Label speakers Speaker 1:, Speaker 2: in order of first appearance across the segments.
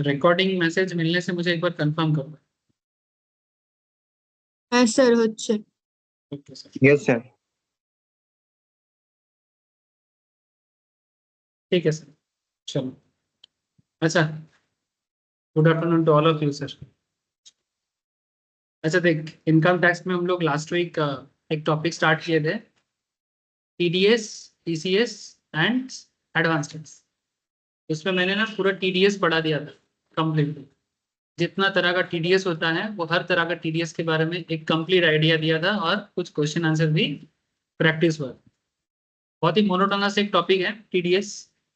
Speaker 1: Recording message মিলने से मुझे एक बार कंफर्म करो।
Speaker 2: হ্যাঁ স্যার হচ্ছে।
Speaker 1: Okay sir.
Speaker 3: Yes sir.
Speaker 1: ठीक है सर, चलो। अच्छा, good afternoon to all of you sir. अच्छा देख, इनकम टैक्स में हम लोग लास्ट वीक एक टॉपिक स्टार्ट किए थे, TDS, TCS and advance tax. उसमें मैंने ना पूरा टीडीएस पढ़ा दिया था कंप्लीटली। जितना तरह का टीडीएस होता है वो हर तरह का टीडीएस के बारे में एक कंप्लीट आइडिया दिया था, और कुछ क्वेश्चन आंसर भी प्रैक्टिस हुआ। बहुत ही मोनोटोनस एक टॉपिक है टीडीएस।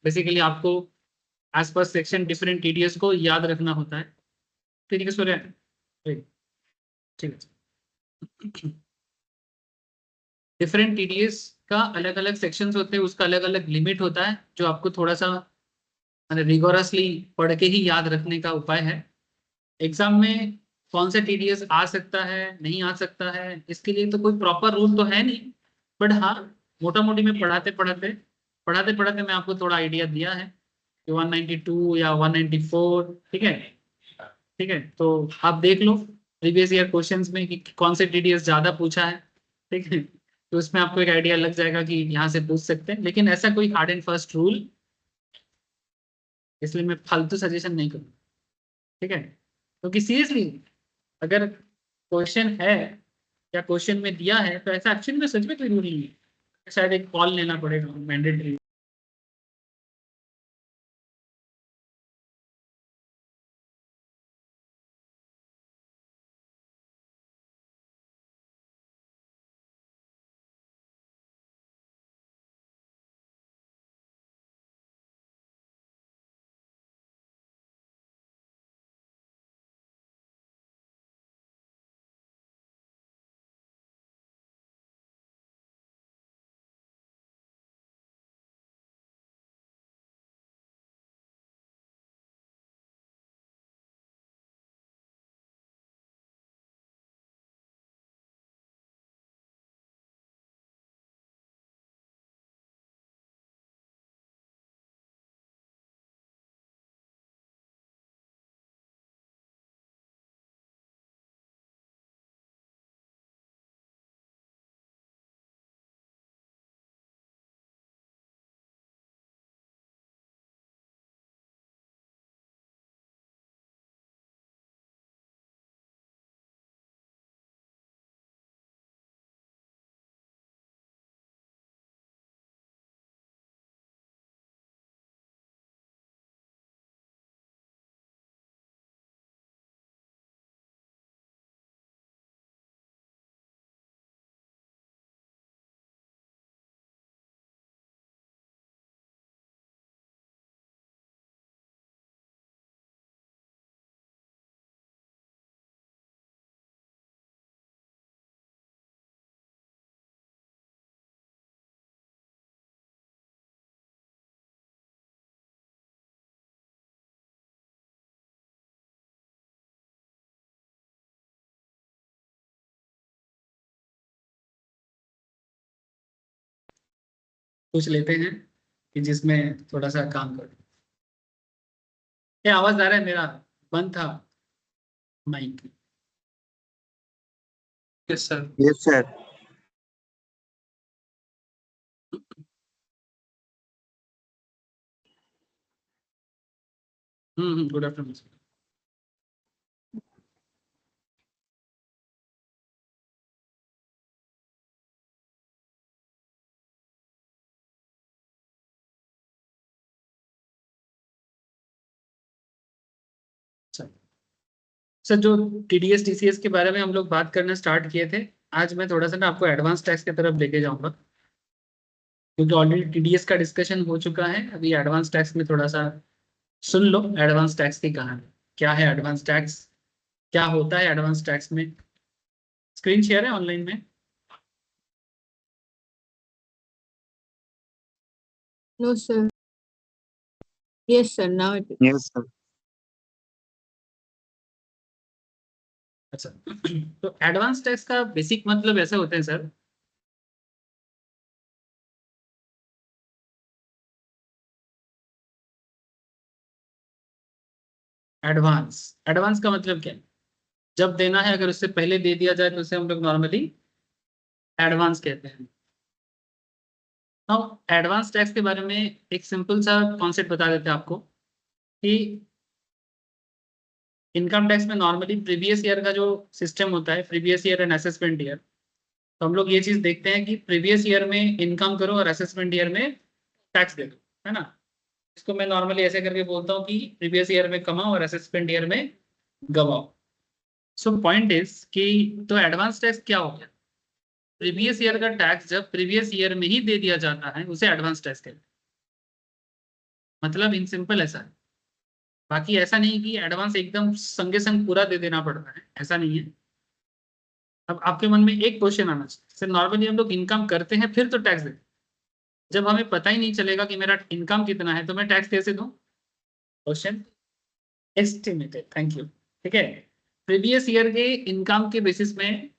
Speaker 1: बेसिकली आपको as per section different TDS को याद रखना होता है। ठीक है सूर्य, ठीक है। डिफरेंट टीडीएस का अलग अलग सेक्शंस होते हैं, उसका अलग अलग लिमिट होता है, जो आपको थोड़ा सा रिगोरसली पढ़ के ही याद रखने का उपाय है। एग्जाम में कौन सा टीडीएस आ सकता है नहीं आ सकता है, इसके लिए तो कोई प्रॉपर रूल तो है नहीं, बट हाँ मोटा मोटी में पढ़ाते पढ़ाते मैं आपको थोड़ा आइडिया दिया है कि 192 या 194। ठीक है, ठीक है, तो आप देख लो प्रीवियस ईयर क्वेश्चंस में कि कौन से टीडीएस ज्यादा पूछा है। ठीक है, तो उसमें आपको एक आइडिया लग जाएगा कि यहाँ से पूछ सकते हैं, लेकिन ऐसा कोई हार्ड एंड फास्ट रूल, इसलिए मैं फालतू सजेशन नहीं करूँगा। ठीक है, क्योंकि सीरियसली अगर क्वेश्चन है या क्वेश्चन में दिया है तो ऐसा एक्शन में सच में कोई रूल नहीं है, शायद एक कॉल लेना पड़ेगा मैंडेटरी। कुछ लेते हैं कि जिसमें थोड़ा सा काम करो। क्या आवाज आ रहा है मेरा? बंद था mic. Yes sir.
Speaker 3: Yes sir.
Speaker 1: Good afternoon sir. Sir जो टीडीएस टीसीएस के बारे में हम लोग बात करना स्टार्ट किए थे, आज मैं थोड़ा सा ना आपको एडवांस टैक्स की तरफ लेके जाऊंगा, क्योंकि ऑलरेडी टीडीएस का डिस्कशन हो चुका है। अभी एडवांस टैक्स में थोड़ा सा सुन लो एडवांस टैक्स की कहानी। क्या है एडवांस टैक्स, क्या होता है एडवांस टैक्स में? स्क्रीन शेयर है ऑनलाइन में?
Speaker 2: No sir. Yes sir, now it is.
Speaker 3: Yes sir.
Speaker 1: अच्छा, तो एडवांस टैक्स का बेसिक मतलब ऐसा होता है सर, एडवांस, एडवांस का मतलब क्या है? जब देना है अगर उससे पहले दे दिया जाए तो उसे हम लोग नॉर्मली एडवांस कहते हैं। नाउ एडवांस टैक्स के बारे में एक सिंपल सा कॉन्सेप्ट बता देते हैं आपको कि इनकम टैक्स में नॉर्मली प्रीवियस ईयर का जो सिस्टम होता है, previous year and assessment year, तो हम लोग ये चीज देखते हैं कि प्रीवियस ईयर में इनकम करो और असेसमेंट ईयर में टैक्स दे दो, है ना। इसको मैं नॉर्मली ऐसे करके बोलता हूँ कि प्रीवियस ईयर में कमाओ और असेसमेंट ईयर में गवाओ। सो पॉइंट इज कि तो एडवांस टैक्स क्या हो गया? प्रीवियस ईयर का टैक्स जब प्रीवियस ईयर में ही दे दिया जाता है उसे एडवांस टैक्स कहते हैं। मतलब इन सिंपल ऐसा है। बाकी ऐसा नहीं कि एडवांस एकदम संगे संग पूरा दे देना पड़ता है, ऐसा नहीं है। अब आपके मन में एक क्वेश्चन आना चाहिए, नॉर्मली हम लोग इनकम करते हैं फिर तो टैक्स देते हैं, जब हमें पता ही नहीं चलेगा कि मेरा इनकम कितना है तो मैं टैक्स कैसे दूं? Question estimated, thank you. ठीक है, प्रीवियस ईयर के इनकम के बेसिस में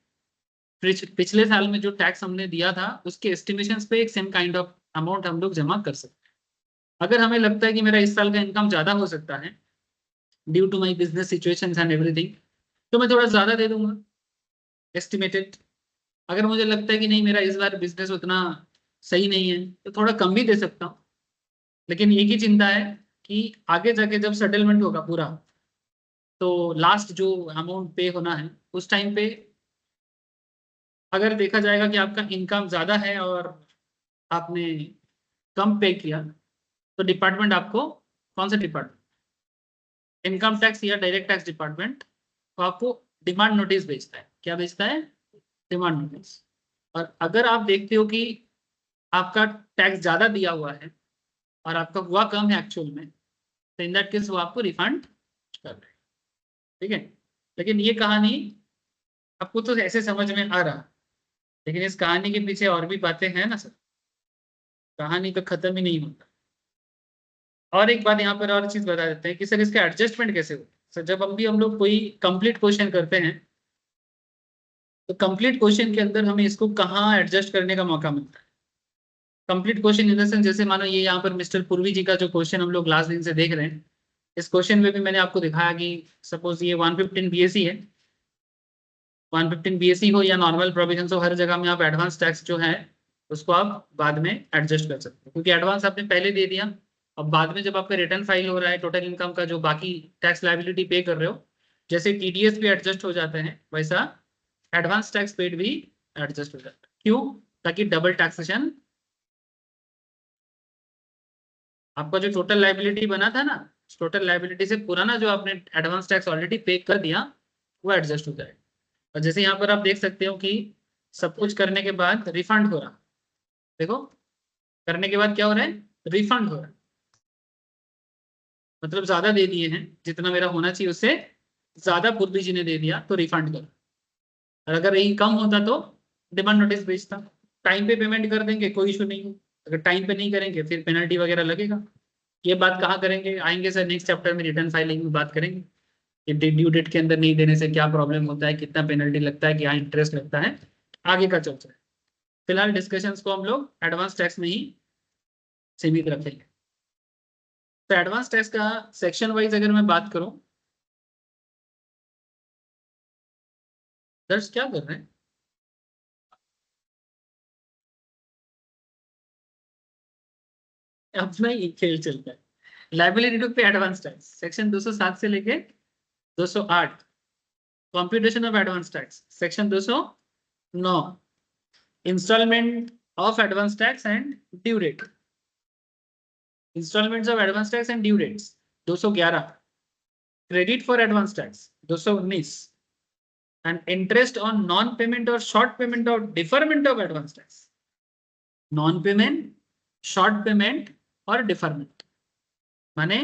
Speaker 1: पिछले साल में जो टैक्स हमने दिया था उसके एस्टिमेशन पे एक सेम काइंड ऑफ अमाउंट हम लोग जमा कर सकते हैं। अगर हमें लगता है कि मेरा इस साल का इनकम ज्यादा हो सकता है due to my business situations and everything, तो मैं थोड़ा ज्यादा दे दूंगा एस्टिमेटेड। अगर मुझे लगता है कि नहीं मेरा इस बार बिजनेस उतना सही नहीं है तो थोड़ा कम भी दे सकता हूँ। लेकिन एक ही चिंता है कि आगे जाके जब सेटलमेंट होगा पूरा तो लास्ट जो अमाउंट पे होना है उस टाइम पे अगर देखा जाएगा कि आपका इनकम ज्यादा है और आपने कम पे किया तो डिपार्टमेंट आपको, कौन सा डिपार्टमेंट, इनकम टैक्स या डायरेक्ट टैक्स डिपार्टमेंट, तो आपको डिमांड नोटिस भेजता है। क्या भेजता है? Demand notice. और अगर आप देखते हो कि आपका टैक्स ज्यादा दिया हुआ है और आपका हुआ कम है एक्चुअल में, तो इन दैट केस वो आपको रिफंड कर रहे हैं। ठीक है, लेकिन ये कहानी आपको तो ऐसे समझ में आ रहा, लेकिन इस कहानी के पीछे और भी बातें हैं ना सर, कहानी तो खत्म ही नहीं होता। और एक बात यहाँ पर और चीज बता देते हैं कि सर इसका एडजस्टमेंट कैसे हो। सर जब हम लोग कोई कंप्लीट क्वेश्चन करते हैं तो कंप्लीट क्वेश्चन के अंदर हमें इसको कहाँ एडजस्ट करने का मौका मिलता है? Complete question in the sense, जैसे मानो ये यहाँ पर मिस्टर पूर्वी जी का जो क्वेश्चन हम लोग लास्ट दिन से देख रहे हैं, इस क्वेश्चन में भी मैंने आपको दिखाया कि सपोज ये 115 बीएससी है, 115 बीएससी हो या नॉर्मल प्रोविजन हो, हर जगह में आप एडवांस टैक्स जो है उसको आप बाद में एडजस्ट कर सकते हो, क्योंकि एडवांस आपने पहले दे दिया। अब बाद में जब आपका रिटर्न फाइल हो रहा है टोटल इनकम का जो बाकी टैक्स लायबिलिटी पे कर रहे हो, जैसे टीडीएस भी एडजस्ट हो जाते हैं वैसा एडवांस टैक्स पेड भी एडजस्ट हो जाता है। क्यों? ताकि डबल टैक्सेशन, आपका जो टोटल लायबिलिटी बना था ना, टोटल लायबिलिटी से पुराना जो आपने एडवांस टैक्स ऑलरेडी पे कर दिया वो एडजस्ट हो जाएगा। और जैसे यहाँ पर आप देख सकते हो कि सब कुछ करने के बाद रिफंड हो रहा, देखो करने के बाद क्या हो रहा है? रिफंड हो रहा है। मतलब ज्यादा दे दिए हैं, जितना मेरा होना चाहिए उससे ज्यादा पूर्वी जी ने दे दिया तो रिफंड करो। और अगर यही कम होता तो डिमांड नोटिस भेजता। टाइम पे पेमेंट कर देंगे कोई इशू नहीं है, अगर टाइम पे नहीं करेंगे फिर पेनल्टी वगैरह लगेगा। ये बात कहाँ करेंगे, आएंगे सर नेक्स्ट चैप्टर में रिटर्न फाइलिंग में बात करेंगे कि ड्यू डेट के अंदर नहीं देने से क्या प्रॉब्लम होता है, कितना पेनल्टी लगता है, क्या इंटरेस्ट लगता है, आगे का चर्चा है। फिलहाल डिस्कशंस को हम लोग एडवांस टैक्स में ही सीमित रखेंगे। तो एडवांस टैक्स का सेक्शन वाइज अगर मैं बात करूं, दर्श क्या कर रहे हैं? अपना ही खेल चलता है। Liability to pay advance tax section 207 से लेके 208, computation of advance tax section 209, instalment of advance tax and due date, instalments of advance tax and due dates 211, credit for advance tax 219, and interest on non payment और short payment और deferment of advance tax, non payment, short payment और deferment. माने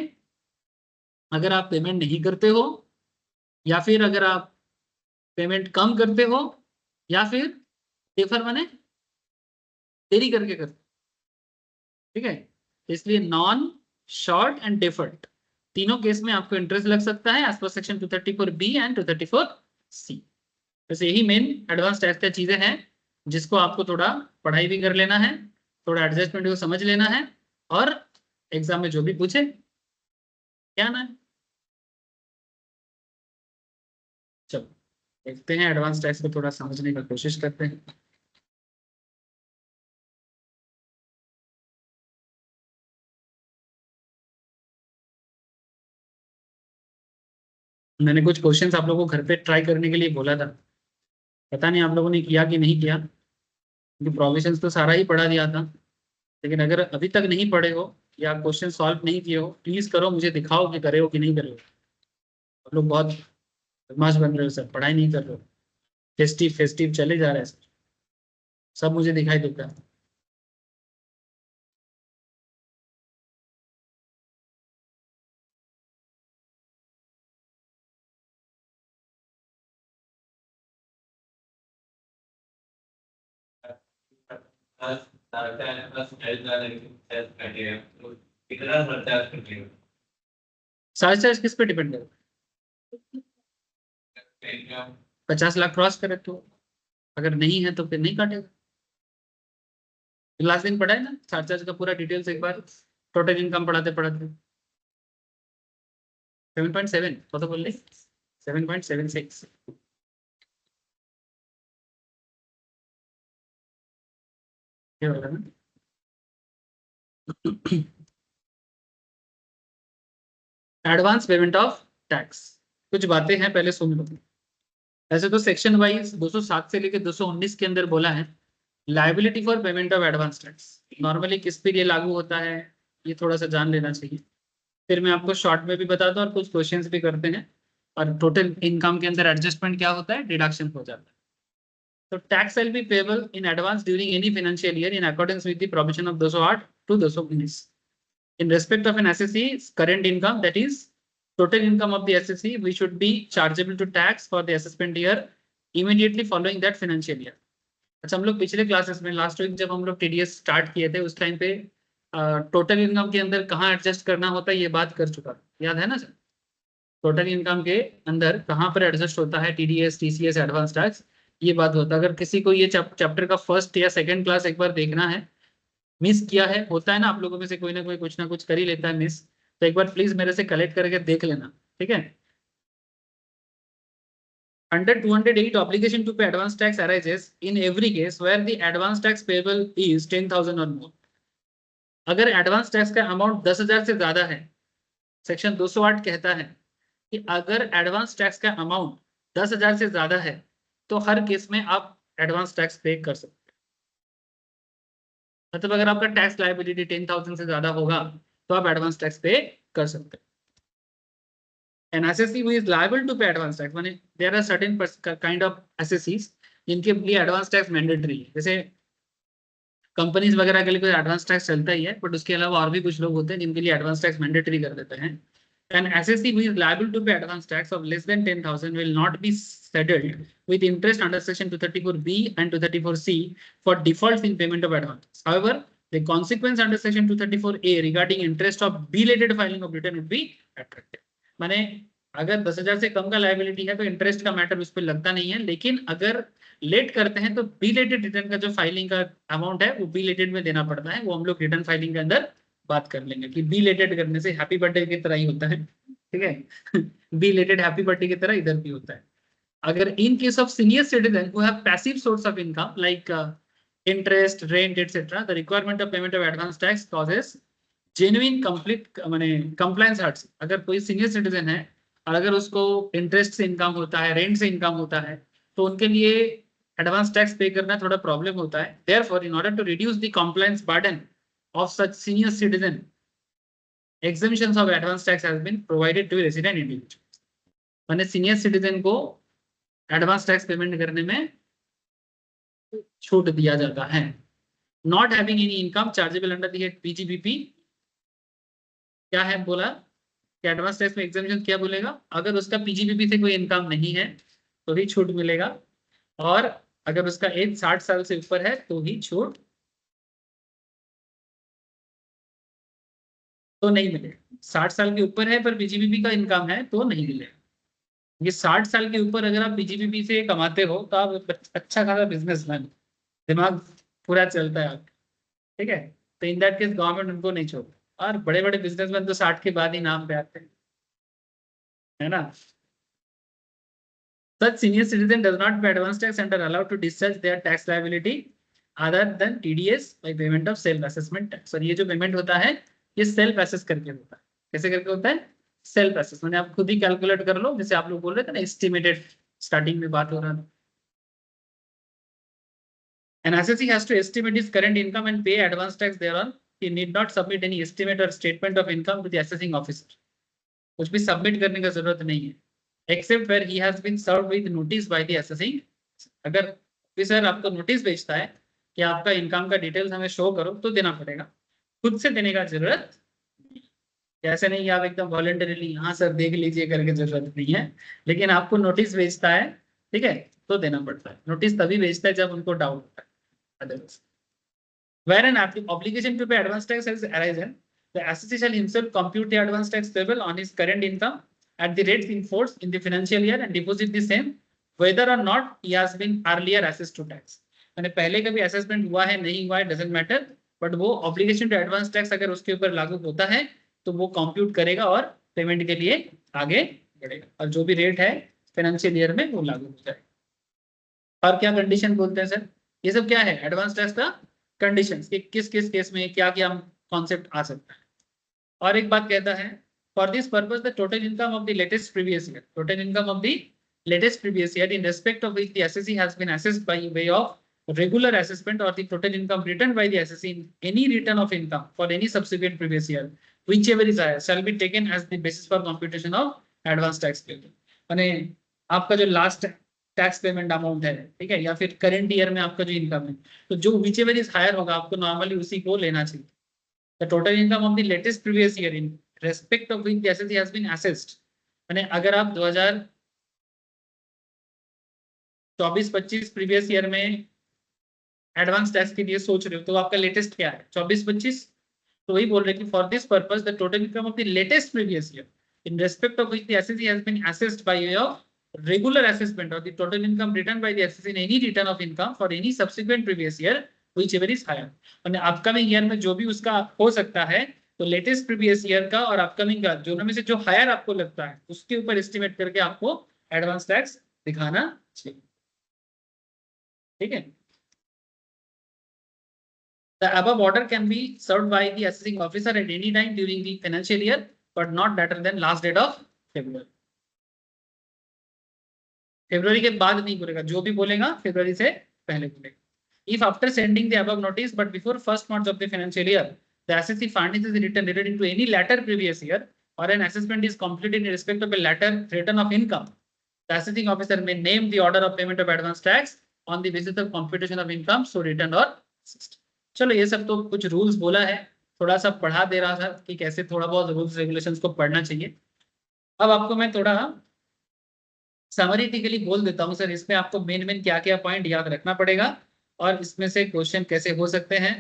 Speaker 1: अगर आप payment नहीं करते हो या फिर अगर आप पेमेंट कम करते हो या फिर डिफर माने देरी करके करते हो। ठीक है, इसलिए नॉन, शॉर्ट एंड डिफर्ड तीनों केस में आपको इंटरेस्ट लग सकता है as per section 234B and 234C। वैसे यही मेन एडवांस टैक्स की चीजें हैं जिसको आपको थोड़ा पढ़ाई भी कर लेना है, थोड़ा एडजस्टमेंट को समझ लेना है, और एग्जाम में जो भी पूछे क्या ना है देखते हैं, एडवांस टैक्स को थोड़ा समझने का कोशिश करते हैं। मैंने कुछ क्वेश्चंस आप लोगों को घर पे ट्राई करने के लिए बोला था, पता नहीं आप लोगों ने किया कि नहीं किया, क्योंकि प्रोविजंस तो सारा ही पढ़ा दिया था। लेकिन अगर अभी तक नहीं पढ़े हो या क्वेश्चन सॉल्व नहीं किए हो, प्लीज करो, मुझे दिखाओ कि करे हो कि नहीं करे हो। आप लोग बहुत बदमाश बन रहे हो सर, पढ़ाई नहीं कर रहे हो, फेस्टिव फेस्टिव चले जा रहे हैं सर, सब मुझे दिखाई देता है। चार्ज किस पे डिपेंड करेगा? 50 लाख क्रॉस करे तो, अगर नहीं है तो फिर नहीं काटेगा। लास्ट दिन पढ़ा है ना चार्ज का पूरा डिटेल्स एक बार, टोटल इनकम पढ़ाते पढ़ाते। 7.7 तो बोल रहे 7.76। ये होगा ना। एडवांस पेमेंट ऑफ टैक्स, कुछ बातें हैं पहले सुन लो। ऐसे तो सेक्शन वाइज 207 से लेकर 219 के अंदर बोला है liability for payment of advance tax normally किस पे ये लागू होता है, ये थोड़ा सा जान लेना चाहिए। फिर मैं आपको शॉर्ट में भी बताता हूँ और कुछ क्वेश्चंस भी करते हैं। और टोटल इनकम के अंदर एडजस्टमेंट क्या होता है, डिडक्शन हो जाता है। तो tax will be payable in advance during any financial year in accordance with the provision of 208 to 219 in respect of an SSE's current income, that is total income of the SSE, we should be chargeable to tax for the assessment year immediately following that financial year. अच्छा, हम लोग पिछले classes में last week जब हम लोग TDS start किए थे उस टाइम पे टोटल इनकम के अंदर कहाँ एडजस्ट करना होता है ये बात कर चुका था, याद है ना सर? टोटल इनकम के अंदर कहाँ पर एडजस्ट होता है TDS TCS एडवांस टैक्स, ये बात होता है। अगर किसी को ये चैप्टर का फर्स्ट या सेकंड क्लास एक बार देखना है, मिस किया है, होता है ना आप लोगों में से कोई ना कोई कुछ ना कुछ कर ही लेता है मिस, तो एक बार प्लीज मेरे से कलेक्ट करके देख लेना, ठीक है? Under 208, obligation to pay advance tax arises in every case where the advance tax payable is 10,000 or more. अगर एडवांस टैक्स का अमाउंट 10,000 से ज्यादा है, सेक्शन 208 कहता है कि अगर एडवांस टैक्स का अमाउंट 10,000 से ज्यादा है तो हर केस में आप एडवांस टैक्स पे कर सकते हैं। मतलब अगर आपका टैक्स लायबिलिटी 10,000 से ज्यादा होगा तो आप एडवांस टैक्स पे कर सकते हैं। An assessee who is liable to pay advance tax, माने there are certain kind of assessees जिनके लिए एडवांस टैक्स मैंडेटरी है। जैसे कंपनीज वगैरह के लिए कोई एडवांस टैक्स चलता ही है, बट उसके अलावा और भी कुछ लोग होते हैं जिनके लिए एडवांस टैक्स मैंडेटरी कर देते हैं। An assessee who is liable to pay advance tax of less than 10,000 will not be saddled with interest under section 234B and 234C for defaults in payment of advance. However, the consequence under section 234A regarding interest of belated filing of return would be attractive. माने अगर 10,000 से कम का liability है तो interest का matter उस पर लगता नहीं है, लेकिन अगर लेट करते हैं तो बिलेटेड रिटर्न का जो फाइलिंग का अमाउंट है वो बिलेटेड में देना पड़ता है। वो हम लोग रिटर्न फाइलिंग के अंदर बात कर लेंगे कि बिलेटेड करने से हैप्पी बर्थडे की तरह ही होता है, ठीक है? बिलेटेड हैप्पी बर्थडे की तरह इधर भी होता है। अगर इन case of senior citizen who have passive source of income like interest, rent etcetera, the requirement of payment of advance tax causes genuine complete माने कंप्लायंस हार्डशिप। अगर कोई सीनियर सिटीजन है और अगर उसको इंटरेस्ट से इनकम होता है, रेंट से इनकम होता है, तो उनके लिए एडवांस टैक्स पे करना थोड़ा प्रॉब्लम होता है। Therefore in order to reduce the compliance burden of such senior citizen, exemptions of advance tax has been provided to resident individuals. माने सीनियर सिटीजन को एडवांस टैक्स पेमेंट करने में छूट दिया जाता है। Not having any income chargeable under the head PGBP, क्या है बोला कि एडवांस टैक्स में एग्जेम्पशन क्या बोलेगा, अगर उसका PGBP से कोई इनकम नहीं है तो ही छूट मिलेगा, और अगर उसका एज 60 साल से ऊपर है तो ही छूट तो नहीं मिलेगा। 60 साल के ऊपर है पर PGBP का इनकम है तो नहीं मिलेगा। ये 60 साल के ऊपर अगर आप PGBP से कमाते हो तो आप अच्छा खासा बिजनेसमैन, दिमाग पूरा चलता है आपका, ठीक है? तो इन दैट केस गवर्नमेंट उनको नहीं छोड़ता, और बड़े बड़े बिजनेसमैन तो 60 के बाद ही नाम पे आते हैं, है ना? Such senior citizen does not pay advance tax and are allowed to discharge their tax liability other than TDS by payment of self assessment tax. और ये जो पेमेंट होता है ये सेल्फ असेस करके होता है. कैसे करके होता है? Self assess. मैंने आप खुद ही कैलकुलेट कर लो, जैसे आप लोग बोल रहे थे ना एस्टिमेटेड, स्टार्टिंग में बात हो रहा था. An assessee has to estimate his current income and pay advance tax thereon. He need not submit any estimate or statement of income to the assessing officer. कुछ भी सबमिट करने का जरूरत नहीं है, except where he has been served with notice by the assessing. अगर officer आपको notice भेजता है कि आपका इनकम का डिटेल्स हमें शो करो तो देना पड़ेगा, खुद से देने का जरूरत नहीं. ऐसे नहीं आप एकदम वॉलंटरीली हाँ सर देख लीजिए करके जरूरत नहीं है, लेकिन आपको नोटिस भेजता है, ठीक है, तो देना पड़ता है. नोटिस तभी भेजता है जब उनको डाउट होता है. Otherwise, where an obligation to pay advance tax has arisen, the assessee shall himself compute the advance tax payable on his current income at the rates in force in the financial year and deposit the same, whether or not he has been earlier assessed to tax. मैंने पहले कभी assessment हुआ है नहीं हुआ है doesn't matter, but वो obligation to advance tax अगर उसके ऊपर लागू होता है तो वो कंप्यूट करेगा और पेमेंट के लिए आगे बढ़ेगा, और जो भी रेट है फाइनेंशियल ईयर में वो लागू हो जाएगा. और क्या कंडीशन बोलते हैं सर? ये सब क्या है? एडवांस टैक्स का कंडीशंस कि किस किस केस में क्या क्या कॉन्सेप्ट आ सकता है. और एक बात कहता है, for this purpose the total income of the latest previous year, total income of the latest previous year in respect of which the SSC has been assessed by way of regular assessment or the total income returned by the assessee in any return of income for any subsequent previous year, whichever is higher, shall be taken as the basis for computation of advance tax payable. माने आपका जो last tax payment amount है, ठीक है, या फिर current year में आपका जो इनकम है, तो जो whichever is higher होगा आपको नॉर्मली उसी को लेना चाहिए. The total income of the latest previous year in respect of which the assessee has been assessed, माने अगर आप 2024-25 प्रीवियस ईयर में एडवांस टैक्स के लिए सोच रहे हो तो आपका लेटेस्ट क्या है? 24-25. तो वही बोल रहे कि for this purpose the total income of the latest previous year in respect of which the SSC has been assessed by way of regular assessment और the total income return by the SSC in any return of income for any subsequent previous year whichever is higher. और upcoming year में जो भी उसका हो सकता है, तो लेटेस्ट प्रीवियस ईयर का और अपकमिंग का दोनों में से जो हायर आपको लगता है उसके ऊपर एस्टिमेट करके आपको एडवांस टैक्स दिखाना चाहिए. ठीक है. The above order can be served by the assessing officer at any time during the financial year, but not later than last date of February. February के बाद नहीं बोलेगा, जो भी बोलेगा February से पहले बोलेगा. If after sending the above notice, but before 1st March of the financial year, the assessee furnishes a return relating to any latter previous year, or an assessment is completed in respect of a latter return of income, the assessing officer may name the order of payment of advance tax on the basis of computation of income so returned or assessed. चलो ये सब तो कुछ rules बोला है, थोड़ा सा पढ़ा दे रहा था कि कैसे थोड़ा बहुत रूल्स रेगुलेशंस को पढ़ना चाहिए. अब आपको मैं थोड़ा समरीटिकली बोल देता हूँ सर, इसमें आपको मेन क्या क्या पॉइंट याद रखना पड़ेगा और इसमें से क्वेश्चन कैसे हो सकते हैं.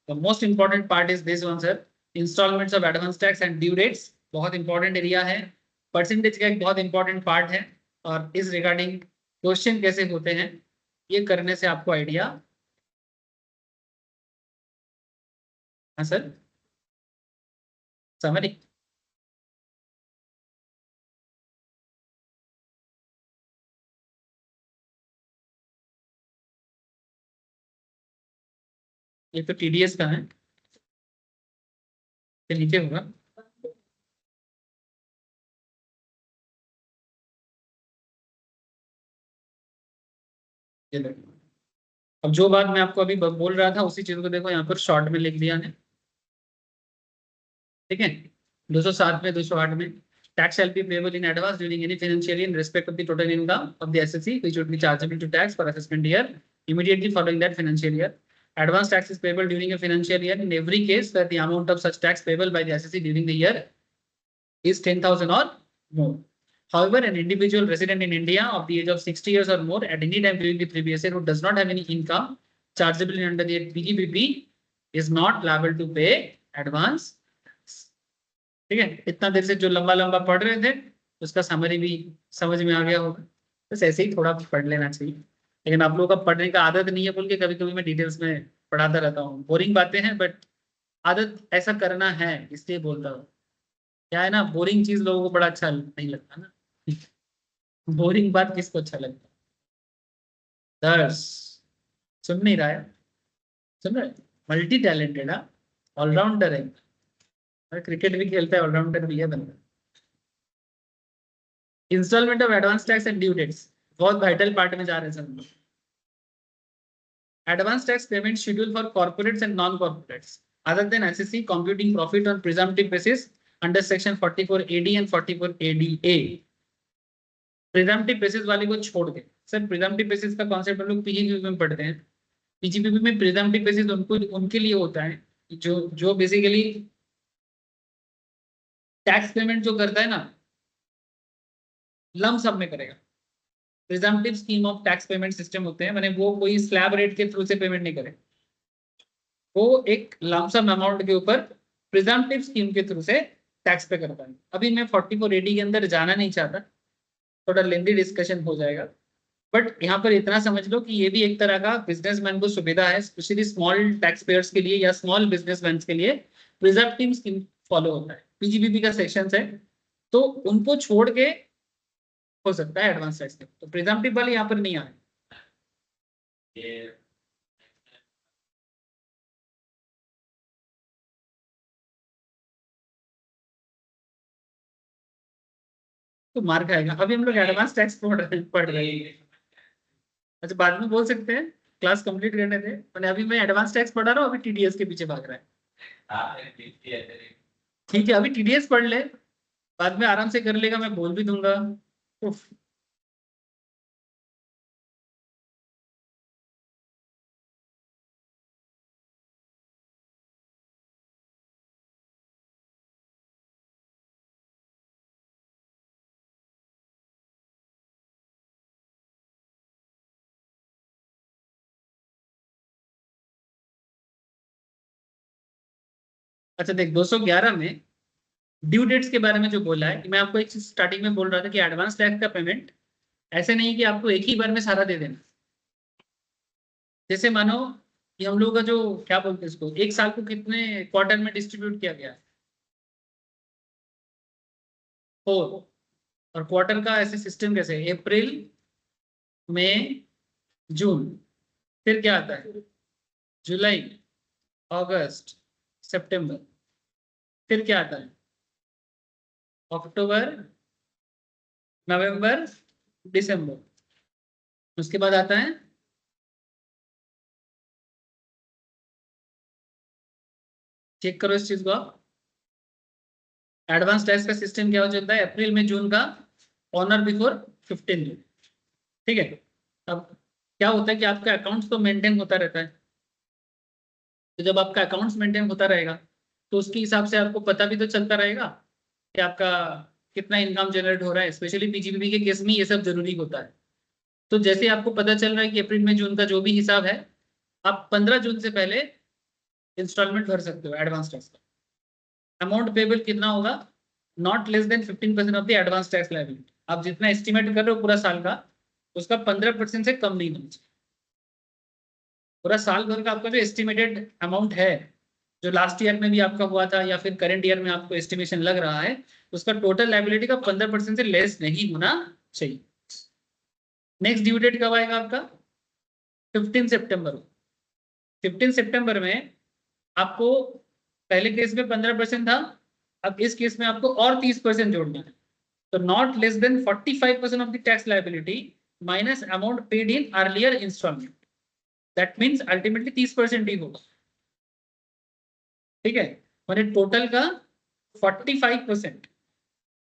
Speaker 1: The most important part is this one sir, instalments of advance tax and due dates. बहुत इंपॉर्टेंट एरिया है, परसेंटेज का एक बहुत इंपॉर्टेंट पार्ट है, और इस रिगार्डिंग क्वेश्चन कैसे होते हैं ये करने से आपको आइडिया. हाँ सर, समरी. ये तो टीडीएस का है, ये नीचे होगा. ये देखो, अब जो बात मैं आपको अभी बोल रहा था उसी चीज को देखो यहाँ पर शॉर्ट में लिख दिया है, ठीक है. 207 में 208 में tax shall be payable in advance during any financial year in respect of the total income of the assessee which would be chargeable to tax for assessment year immediately following that financial year. Advance tax is payable during a financial year in every case where the amount of such tax payable by the assessee during the year is 10,000 or more. However, an individual resident in India of the age of 60 years or more at any time during the previous year who does not have any income chargeable under the PGBP is not liable to pay advance. ठीक है. इतना देर से जो लंबा लंबा पढ़ रहे थे उसका समरी भी समझ में आ गया होगा, बस ऐसे ही थोड़ा पढ़ लेना चाहिए. लेकिन आप लोगों का पढ़ने का आदत नहीं है बोल के कभी कभी मैं डिटेल्स में पढ़ाता रहता हूँ, बोरिंग बातें हैं बट आदत ऐसा करना है इसलिए बोलता हूँ. क्या है ना, बोरिंग चीज लोगों को बड़ा अच्छा नहीं लगता ना. बोरिंग बात किसको अच्छा लगता है? दर्श सुन नहीं रहा है? सुन रहा है? मल्टी टैलेंटेड है, ऑलराउंडर है, क्रिकेट भी खेलता है, ऑलराउंडर भी है बंदा। Instalment of advance tax and due dates, बहुत वाइटल पार्ट में जा रहे हैं सब लोग। Advance tax payment schedule for corporates and non corporates other than assessee computing profit on presumptive basis under section 44 AD and 44 ADA. Presumptive basis वाले को छोड़ के, सर प्रिजम्पटिव बेसिस का कॉन्सेप्ट हम लोग पीजीपीपी में पढ़ते हैं। पीजीपीपी में प्रिजम्पटिव बेसिस उनको उनके लिए होता है जो जो बेसिकली टैक्स पेमेंट जो करता है ना, लम सम में करेगा। Presumptive scheme of tax payment system होते हैं, माने वो कोई स्लैब रेट के थ्रू से पेमेंट नहीं करे, वो एक लमसम अमाउंट के ऊपर प्रिजम्पटिव स्कीम के थ्रू से टैक्स पे करता है। अभी मैं 44 एडी के अंदर जाना नहीं चाहता, थोड़ा लेंदी डिस्कशन हो जाएगा, बट यहाँ पर इतना समझ लो कि ये भी एक तरह का बिजनेसमैन को सुविधा है, स्पेशली स्मॉल टैक्स पेयर्स के लिए या स्मॉल बिजनेसमैन के लिए प्रिजम्पटिव स्कीम फॉलो होता है। पीजीबीपी का सेक्शन है, तो उनको छोड़ के हो सकता है एडवांस टैक्स, तो प्रिजम्पटिव वाले यहाँ पर नहीं आए। तो मार खाएगा। अभी हम लोग एडवांस टैक्स पढ़ रहे हैं। अच्छा बाद में बोल सकते हैं, क्लास कंप्लीट करने थे, मैंने अभी मैं एडवांस टैक्स पढ़ा रहा हूँ, अभी टीडीएस के पीछे भाग रहा है। ठीक है अभी टीडीएस पढ़ ले, बाद में आराम से कर लेगा, मैं बोल भी दूंगा। उफ। अच्छा देख 211 में ड्यू डेट्स के बारे में जो बोला है, कि मैं आपको एक चीज स्टार्टिंग में बोल रहा था कि एडवांस टैक्स का पेमेंट ऐसे नहीं कि आपको एक ही बार में सारा दे देना। जैसे मानो कि हम लोग का जो क्या बोलते हैं इसको, एक साल को कितने क्वार्टर में डिस्ट्रीब्यूट किया गया है? 4। और क्वार्टर का ऐसे सिस्टम कैसे, अप्रैल मई जून, फिर क्या आता है जुलाई अगस्त सितंबर, फिर क्या आता है अक्टूबर नवंबर दिसंबर, उसके बाद आता है चेक करो इस चीज को आप, एडवांस टैक्स का सिस्टम क्या हो जाता है, अप्रैल में जून का ऑनर बिफोर 15 जून। ठीक है, अब क्या होता है कि आपका अकाउंट्स तो मेंटेन होता रहता है, तो जब आपका अकाउंट्स मेंटेन होता रहेगा तो उसके हिसाब से आपको पता भी तो चलता रहेगा कि आपका कितना इनकम जनरेट हो रहा है। स्पेशली पीजीबीपी के केस में ये सब जरूरी होता है। तो जैसे आपको पता चल रहा है कि अप्रैल में जून का जो भी हिसाब है, आप 15 जून से पहले इंस्टॉलमेंट भर सकते हो एडवांस टैक्स का। अमाउंट पेबल कितना होगा, not less then 15% of the advance tax liability. आप जितना एस्टिमेट कर रहे हो पूरा साल का, उसका 15% से कम नहीं होना चाहिए। पूरा साल भर का आपका जो एस्टिमेटेड अमाउंट है, जो लास्ट ईयर में भी आपका हुआ था या फिर करंट ईयर में आपको एस्टिमेशन लग रहा है, उसका टोटल लायबिलिटी का 15% से लेस नहीं होना चाहिए। नेक्स्ट ड्यू डेट कब आएगा आपका, 15 सितंबर। 15 सितंबर में आपको पहले केस में 15% था, अब इस केस में आपको और 30% जोड़ना है। तो not less than 45% of the tax liability minus amount paid in earlier instalment, that means ultimately 30% ही होगा। ठीक है, मैंने टोटल का 45%।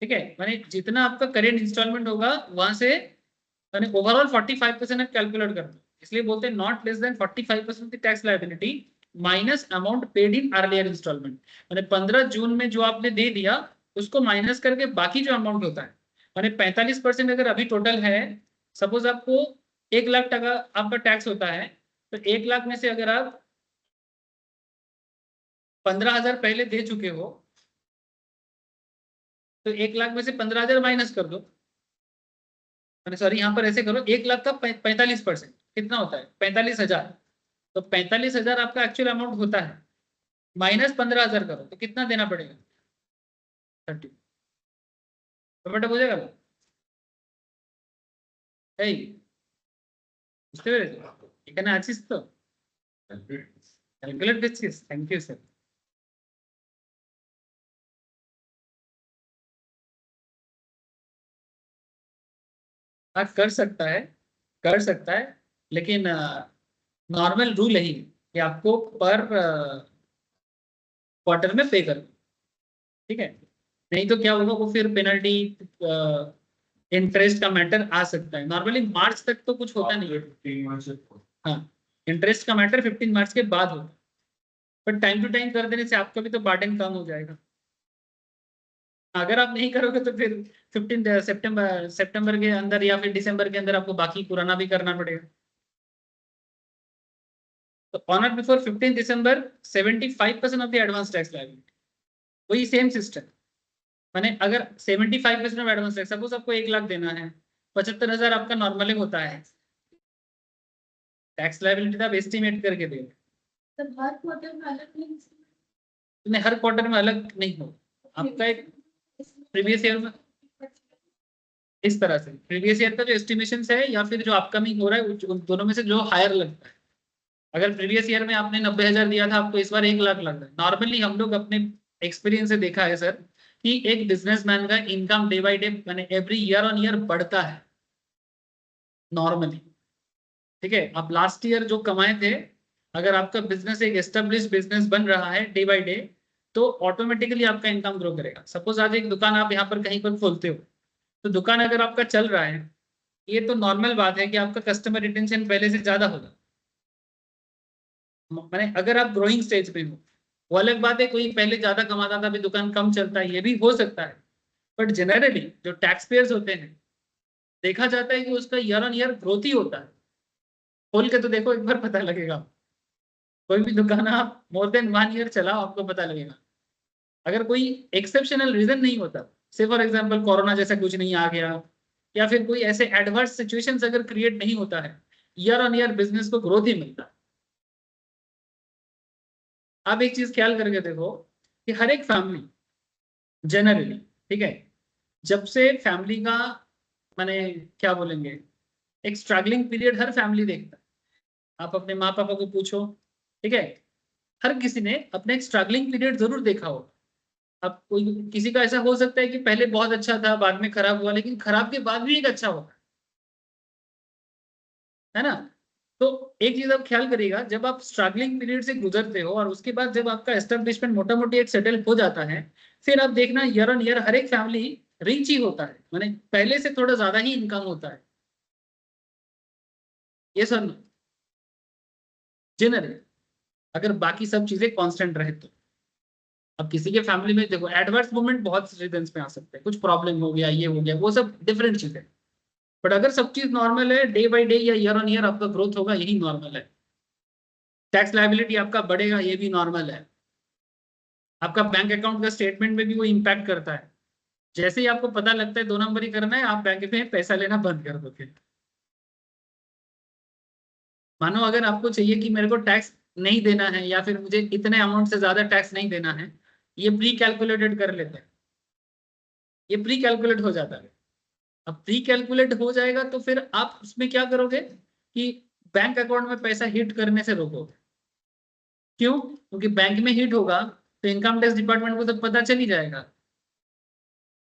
Speaker 1: ठीक है, मैंने जितना आपका करेंट इंस्टॉलमेंट होगा वहां से मैंने ओवरऑल 45% कैलकुलेट करना, इसलिए बोलते हैं not less than 45% of the tax liability minus amount paid in earlier instalment. मैंने 15 जून में जो आपने दे दिया उसको माइनस करके बाकी जो अमाउंट होता है, मैंने 45% अगर अभी टोटल है, सपोज आपको 1 लाख टका आपका टैक्स होता है, तो 1 लाख में से अगर आप 15,000 पहले दे चुके हो, तो 1 लाख में से 15,000 माइनस कर दो। मैंने सॉरी यहाँ पर ऐसे करो, 1 लाख का 45% कितना होता है 45,000, तो 45,000 आपका एक्चुअल अमाउंट होता है, माइनस 15,000 करो तो कितना देना पड़ेगा 30। तो बेटा हो जाएगा। এই বুঝতে পেরেছো? এখানে আছিস তো? ক্যালকুলেট দিচ্ছিস? Thank you sir. हाँ कर सकता है लेकिन नॉर्मल रूल यही है कि आपको पर क्वार्टर में पे कर, ठीक है? नहीं तो क्या होगा, वो फिर पेनल्टी इंटरेस्ट का मैटर आ सकता है। नॉर्मली मार्च तक तो कुछ होता नहीं है। हाँ, इंटरेस्ट का मैटर 15 मार्च के बाद होता है, बट टाइम टू टाइम कर देने से आपका भी तो बर्डन कम हो जाएगा। अगर आप नहीं करोगे तो फिर 15 सितंबर के अंदर या फिर दिसंबर के अंदर आपको बाकी पुराना भी करना पड़ेगा। तो ऑन और before 15 December 75% of the advance tax liability, वही सेम सिस्टम। माने अगर 75% ऑफ एडवांस टैक्स, सपोज आपको 1 लाख देना है, 75,000 आपका नॉर्मली होता है, टैक्स लायबिलिटी तो आप एस्टिमेट करके दे,
Speaker 2: हर क्वार्टर में अलग
Speaker 1: नहीं, हर क्वार्टर में अलग नहीं हो। आपका एक प्रीवियस ईयर में इस तरह से प्रीवियस ईयर का जो एस्टिमेशन है या फिर जो अपकमिंग हो रहा है, उन दोनों में से जो हायर लगता है। अगर प्रीवियस ईयर में आपने 90,000 दिया था, आपको इस बार 1 लाख लग रहा है। नॉर्मली हम लोग अपने एक्सपीरियंस से देखा है सर कि एक बिजनेसमैन का इनकम डे बाई डे मैंने एवरी ईयर ऑन ईयर बढ़ता है नॉर्मली, ठीक है? आप लास्ट ईयर जो कमाए थे, अगर आपका बिजनेस एक एस्टेब्लिश बिजनेस बन रहा है डे बाई डे, तो ऑटोमेटिकली आपका इनकम ग्रो करेगा। सपोज आज एक दुकान आप यहाँ पर कहीं पर खोलते हो, तो दुकान अगर आपका चल रहा है, ये तो नॉर्मल बात है कि आपका कस्टमर रिटेंशन पहले से ज्यादा होगा। मैंने अगर आप ग्रोइंग स्टेज पे हो, वो अलग बात है, कोई पहले ज्यादा कमाता था अभी दुकान कम चलता है, ये भी हो सकता है। बट जनरली जो टैक्स पेयर्स होते हैं, देखा जाता है कि उसका ईयर ऑन ईयर ग्रोथ ही होता है। खोल के तो देखो एक बार, पता लगेगा। कोई भी दुकान आप मोर देन 1 ईयर चलाओ, आपको पता लगेगा। अगर कोई एक्सेप्शनल रीजन नहीं होता, से फॉर एग्जाम्पल कोरोना जैसा कुछ नहीं आ गया, या फिर कोई ऐसे एडवर्स सिचुएशंस अगर क्रिएट नहीं होता है, ईयर ऑन ईयर बिजनेस को ग्रोथ ही मिलता है। आप एक चीज ख्याल करके देखो कि हर एक फैमिली जनरली, ठीक है, जब से फैमिली का माने क्या बोलेंगे, एक स्ट्रगलिंग पीरियड हर फैमिली देखता है। आप अपने माँ पापा को पूछो, ठीक है, हर किसी ने अपने एक स्ट्रगलिंग पीरियड जरूर देखा हो। अब कोई किसी का ऐसा हो सकता है कि पहले बहुत अच्छा था, बाद में खराब हुआ, लेकिन खराब के बाद भी एक अच्छा होगा, है ना? तो एक चीज आप ख्याल करिएगा, जब आप स्ट्रगलिंग पीरियड से गुजरते हो और उसके बाद जब आपका एस्टेब्लिशमेंट मोटा मोटी एक सेटल हो जाता है, फिर आप देखना ईयर ऑन ईयर हर एक फैमिली रिच ही होता है, माने पहले से थोड़ा ज्यादा ही इनकम होता है। ये सर जनरल, अगर बाकी सब चीजें कांस्टेंट रहे तो। अब किसी के फैमिली में देखो एडवर्स मोमेंट बहुत रीजंस में आ सकते हैं, कुछ प्रॉब्लम हो गया, ये हो गया, वो सब डिफरेंट चीजें। बट अगर सब चीज नॉर्मल है, डे बाई डे या ईयर ऑन ईयर आपका ग्रोथ होगा, यही नॉर्मल है। टैक्स लायबिलिटी आपका बढ़ेगा, ये भी नॉर्मल है। आपका बैंक अकाउंट का स्टेटमेंट में भी वो इम्पैक्ट करता है। जैसे ही आपको पता लगता है 2 नंबर करना है, आप बैंक में पैसा लेना बंद कर दो। फिर मानो अगर आपको चाहिए कि मेरे को टैक्स नहीं देना है, या फिर मुझे इतने अमाउंट से ज्यादा टैक्स नहीं देना है, ये प्री कैलकुलेटेड कर लेते हैं, ये प्री कैलकुलेट हो जाता है। अब प्री कैलकुलेट हो जाएगा तो फिर आप उसमें क्या करोगे कि बैंक अकाउंट में पैसा हिट करने से रोकोगे। क्यों? क्योंकि बैंक में हिट होगा तो इनकम टैक्स डिपार्टमेंट को तो पता चल ही जाएगा।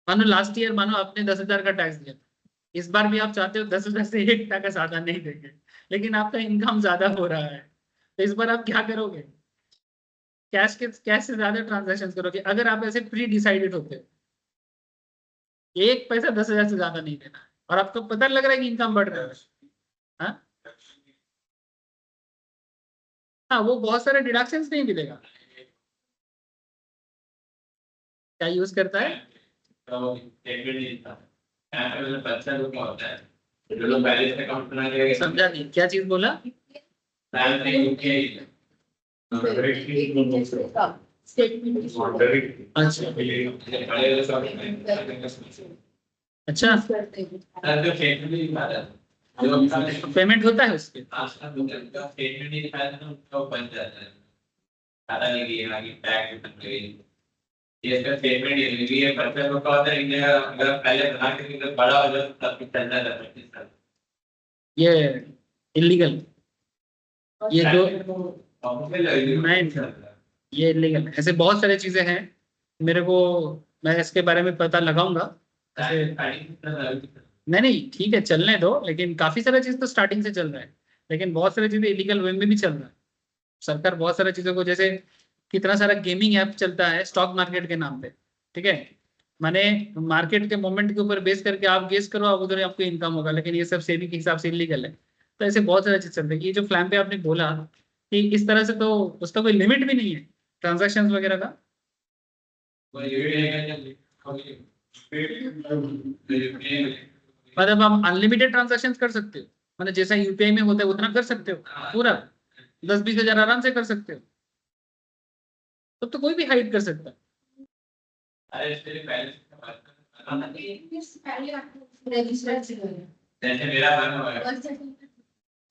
Speaker 1: मानो लास्ट ईयर मानो आपने 10,000 का टैक्स दिया, इस बार भी आप चाहते हो 10,000 से 1 टका ज्यादा नहीं देंगे, लेकिन आपका इनकम ज्यादा हो रहा है, तो इस बार आप क्या करोगे? कैश से ज्यादा ट्रांजेक्शन करोगे। अगर आप ऐसे प्री डिसाइडेड होते हो, 1 पैसा 10,000 से ज्यादा नहीं देना, और आपको पता लग रहा है कि इनकम बढ़ रहा है, हाँ हाँ, वो बहुत सारे डिडक्शंस नहीं मिलेगा। क्या यूज करता है? समझा नहीं, क्या चीज बोला? अच्छा, पेमेंट होता है उसके?
Speaker 3: ये इसका स्टेटमेंट ये बच्चा लोग का होता है, इन्हें अगर पहले बना के बड़ा हो जाए तब चलना था।
Speaker 1: ये इलीगल, ये दो नहीं, ये इलीगल है। ऐसे बहुत सारी चीजें हैं, मेरे को, मैं इसके बारे में पता लगाऊंगा। ऐसे नहीं नहीं ठीक है, चलने दो, लेकिन काफी सारी चीज तो स्टार्टिंग से चल रहा है, लेकिन बहुत सारी चीजें इलीगल वे में भी चल रहा है। सरकार बहुत सारी चीजों को, जैसे कितना सारा गेमिंग ऐप चलता है स्टॉक मार्केट के नाम पे, ठीक है, माने मार्केट के मोमेंट के ऊपर बेस करके आप गेस करो, आप उधर आपको इनकम होगा, लेकिन ये सब सेबी के हिसाब से इलीगल है। तो ऐसे बहुत सारी चीज चलती है। ये जो फ्लैम पे आपने बोला कि इस तरह से, तो उसका कोई लिमिट भी नहीं है ट्रांजेक्शन वगैरह का। मतलब आप अनलिमिटेड ट्रांजेक्शन कर सकते हो, मतलब जैसा यूपीआई में होता है उतना कर सकते हो, पूरा 10-20 हजार आराम से कर सकते हो। तब तो कोई भी हाइड कर सकता है।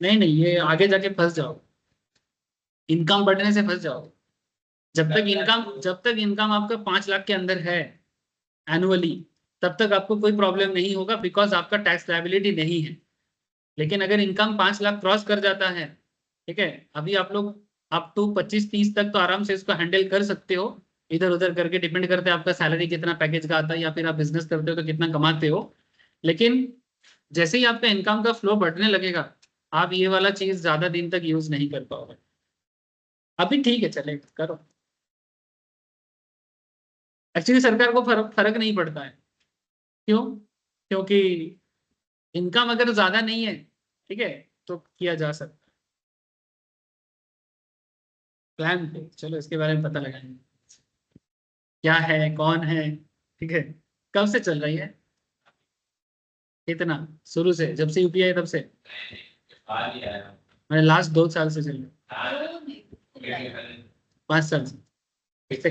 Speaker 1: नहीं नहीं, ये आगे जाके फंस जाओ, इनकम बढ़ने से फंस जाओ। जब तक इनकम आपका 5 लाख के अंदर है एनुअली, तब तक आपको कोई प्रॉब्लम नहीं होगा, बिकॉज आपका टैक्स लायबिलिटी नहीं है। लेकिन अगर इनकम 5 लाख क्रॉस कर जाता है, ठीक है, अभी आप लोग अप टू 25-30 तक तो आराम से इसको हैंडल कर सकते हो, इधर उधर करके, डिपेंड करते हैं आपका सैलरी कितना पैकेज का आता है, या फिर आप बिजनेस करते हो तो कितना कमाते हो। लेकिन जैसे ही आपका इनकम का फ्लो बढ़ने लगेगा, आप ये वाला चीज ज्यादा दिन तक यूज नहीं कर पाओगे। अभी ठीक है, चलेगा, करो। एक्चुअली सरकार को फर्क फर्क नहीं पड़ता है। क्यों? क्योंकि इनकम अगर ज्यादा नहीं है, ठीक है, तो किया जा सकता है प्लान पे। चलो इसके बारे में पता लगाएंगे, क्या है, कौन है, ठीक है, कब से चल रही है, इतना शुरू से, जब से यूपीआई तब से, मैंने लास्ट 2 साल से चल रही है, 5 साल से। इससे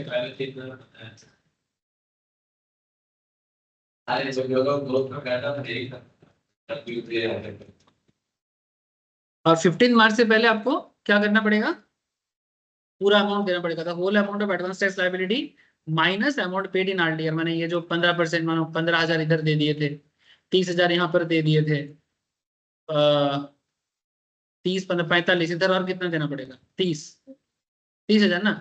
Speaker 1: और 15 मार्च से पहले आपको क्या करना पड़ेगा, पूरा अमाउंट देना पड़ेगा, था whole amount of advance tax liability minus amount paid in RDR. मैंने ये जो 15%, मानो 15,000 इधर दे दिए थे, 30,000 यहाँ पर दे दिए थे, 30, 15, 45 इधर, और कितना देना पड़ेगा, 30,000 ना,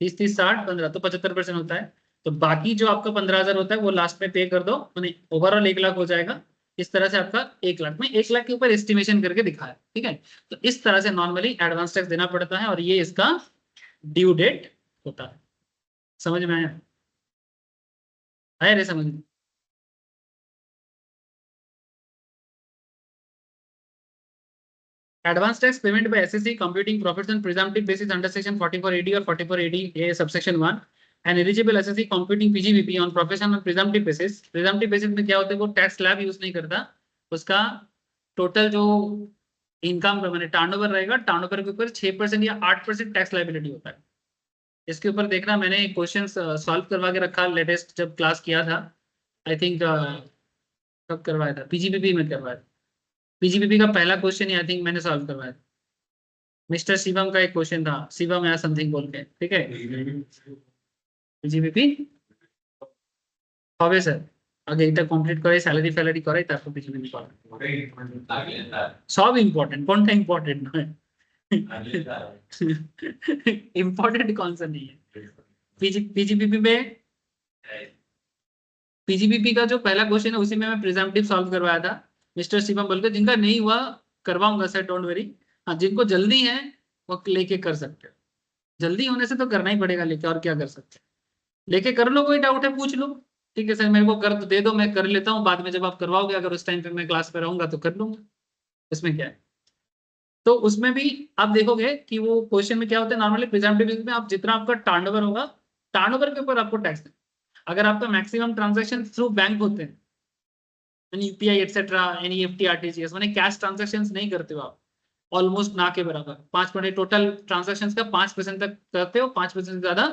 Speaker 1: 30, 30, 60, 15, तो 75% होता है। तो बाकी जो आपका 15,000 होता है वो लास्ट में पे कर दो, मैंने ओवरऑल 1 लाख हो जाएगा। इस तरह से आपका 1 लाख में, 1 लाख के ऊपर एस्टिमेशन करके दिखाया, ठीक है। तो इस तरह से नॉर्मली एडवांस टैक्स देना पड़ता है, और ये इसका ड्यू डेट होता है। समझ में आया? आया रे समझ में? Advance tax payment by SSC computing profits on presumptive basis under section 44AD और 44AD ये subsection 1 and eligible assessee computing PGBP on profession on presumptive basis. Presumptive basis में क्या होता है, वो टैक्स स्लैब यूज नहीं करता, उसका टोटल जो इनकम मैंने टर्नओवर रहेगा, टर्नओवर के ऊपर 6% या 8% टैक्स लायबिलिटी होता है। इसके ऊपर देखना, मैंने क्वेश्चन सॉल्व करवा के रखा लेटेस्ट जब क्लास किया था, आई थिंक कब करवाया था, पीजीबीपी में करवाया था। पीजीबीपी का पहला क्वेश्चन आई थिंक मैंने सॉल्व करवाया था। मिस्टर शिवम का एक क्वेश्चन था, शिवम या समथिंग बोल के, ठीक है, पीजीबीपी হবে স্যার, আগে এটা কমপ্লিট করে স্যালারি ফ্যালারি করাই তারপর পিজিবিপি করা। সব ইম্পর্টেন্ট, কোনটা ইম্পর্টেন্ট নয়, इम्पोर्टेंट कौन सा नहीं है। पीजीबीपी में, पीजीबीपी का जो पहला क्वेश्चन है उसी में मैं प्रिजम्पटिव सॉल्व करवाया था मिस्टर शिवम बोल के। जिनका नहीं हुआ करवाऊंगा सर, डोंट वरी। हाँ, जिनको जल्दी है वो लेके कर सकते हो, जल्दी होने से तो करना ही पड़ेगा लेके, और क्या कर सकते हैं, लेके कर लो, कोई डाउट है पूछ लो, ठीक है सर मेरे को कर दे दो, मैं कर लेता हूँ, बाद में जब आप करवाओगे अगर उस टाइम पे मैं क्लास पे रहूंगा तो कर लूंगा, इसमें क्या है। तो उसमें भी आप देखोगे कि वो क्वेश्चन में क्या होता है, नॉर्मली प्रिजम्पटिव में आप जितना आपका टर्नओवर होगा, टर्नओवर के ऊपर आपको टैक्स देना। अगर आपका मैक्सिमम ट्रांजेक्शन थ्रू बैंक होते हैं, यूपीआई एटसेट्रा, एनईएफटी, आरटीजीएस, माने कैश ट्रांजेक्शन नहीं करते हो आप, ऑलमोस्ट ना के बराबर 5% टोटल ट्रांजेक्शन का 5% तक करते हो, 5% से ज्यादा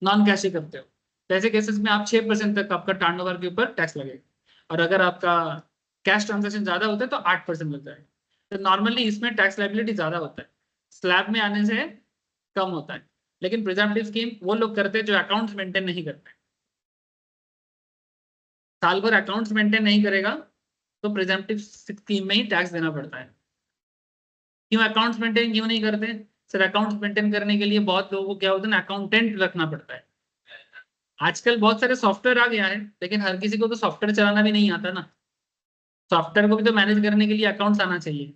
Speaker 1: नॉन कैश ही करते हो, तो ऐसे केसेस में आप 6% तक आपका टर्नओवर के ऊपर टैक्स लगेगा। और अगर आपका कैश ट्रांजेक्शन ज्यादा होता है तो 8% लग जाएगा। तो नॉर्मली इसमें टैक्स लायबिलिटी ज्यादा होता है, स्लैब में आने से कम होता है। लेकिन प्रिजम्पटिव स्कीम वो लोग करते हैं जो अकाउंट्स मेंटेन नहीं करते, साल भर अकाउंट्स मेंटेन नहीं करेगा तो प्रिजम्पटिव स्कीम में ही टैक्स देना पड़ता है। क्यों अकाउंट्स मेंटेन क्यों नहीं करते? सर अकाउंट्स मेंटेन करने के लिए बहुत लोगों को क्या होता है ना, अकाउंटेंट रखना पड़ता है। आजकल बहुत सारे सॉफ्टवेयर आ गया है, लेकिन हर किसी को तो सॉफ्टवेयर चलाना भी नहीं आता ना। सॉफ्टवेयर को भी तो मैनेज करने के लिए अकाउंट्स आना चाहिए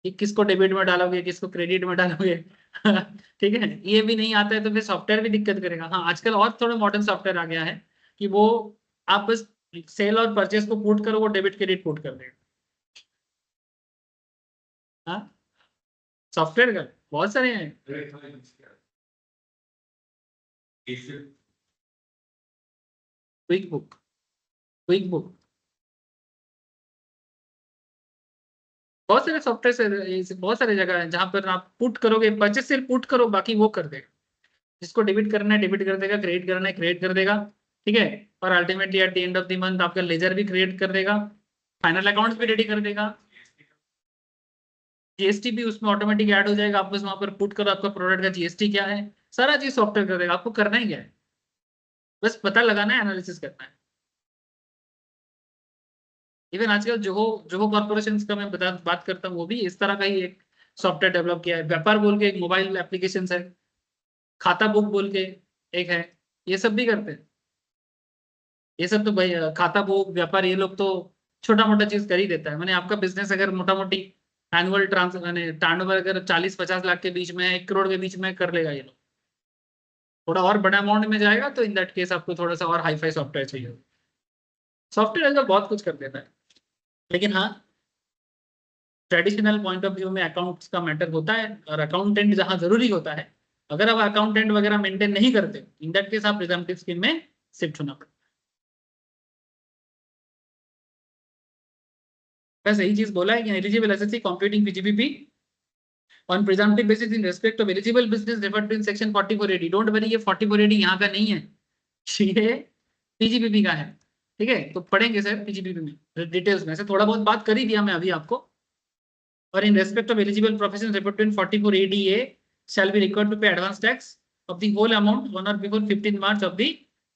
Speaker 1: कि किसको डेबिट में डालोगे, किसको क्रेडिट में डालोगे। ठीक है, ये भी नहीं आता है तो फिर सॉफ्टवेयर भी दिक्कत करेगा। हाँ, आजकल और थोड़ा मॉडर्न सॉफ्टवेयर आ गया है कि वो आप बस सेल और परचेज को पुट करो, वो डेबिट क्रेडिट पुट कर देगा। हाँ, सॉफ्टवेयर का बहुत सारे हैं। क्विक बुक, क्विक बुक, बहुत सारे सॉफ्टवेयर, बहुत सारे जगह है जहां पर आप पुट करोगे, परचेज सेल पुट करो, बाकी वो कर देगा। जिसको डेबिट करना है डेबिट कर देगा, क्रेडिट करना है क्रेडिट कर देगा। ठीक है, और ultimately at the end of the month आपका लेजर भी क्रिएट कर देगा, फाइनल अकाउंट्स भी रेडी कर देगा। जीएसटी भी उसमें ऑटोमेटिक ऐड हो जाएगा, आप बस वहां पर पुट करो आपका प्रोडक्ट का जीएसटी क्या है, सारा चीज सॉफ्टवेयर कर देगा। आपको करना ही क्या है, बस पता लगाना है, एनालिसिस करना है। इवन आजकल जोहो जोहो कॉर्पोरेशन का मैं बात करता हूँ, वो भी इस तरह का ही एक सॉफ्टवेयर डेवलप किया है। व्यापार बोल के एक मोबाइल एप्लीकेशन है, खाता बुक बोल के एक है, ये सब भी करते हैं। ये सब तो भाई खाता बुक व्यापार ये लोग तो छोटा मोटा चीज कर ही देता है। मैंने आपका बिजनेस अगर मोटा मोटी एनुअल टर्नओवर अगर 40-50 लाख के बीच में है, 1 करोड़ के बीच में कर लेगा ये लोग। थोड़ा और बड़ा अमाउंट में जाएगा तो इन दैट केस आपको थोड़ा सा और हाई फाई सॉफ्टवेयर चाहिए। सॉफ्टवेयर अगर बहुत कुछ कर देता है, लेकिन हाँ, ट्रेडिशनल पॉइंट ऑफ व्यू में अकाउंट्स का मैटर होता है, और अकाउंटेंट जहां जरूरी होता है, अगर आप अकाउंटेंट वगैरह मेंटेन नहीं करते, इन दैट केस आप प्रिजम्पटिव स्कीम में शिफ्ट होना पड़ता है। बस यही चीज बोला है कि eligible assessee computing PGBP on presumptive basis in respect of eligible business referred to in section 4480। Don't worry, ये 4480 यहाँ का नहीं है, ये पीजीबीपी का है। ठीक है, तो पढ़ेंगे सर पीजीबीपी में डिटेल्स में, से थोड़ा बहुत बात कर ही दिया मैं अभी आपको। और in respect of eligible professions referred to in 44 ADA shall be required to pay advance tax of the whole amount on or before 15 March of the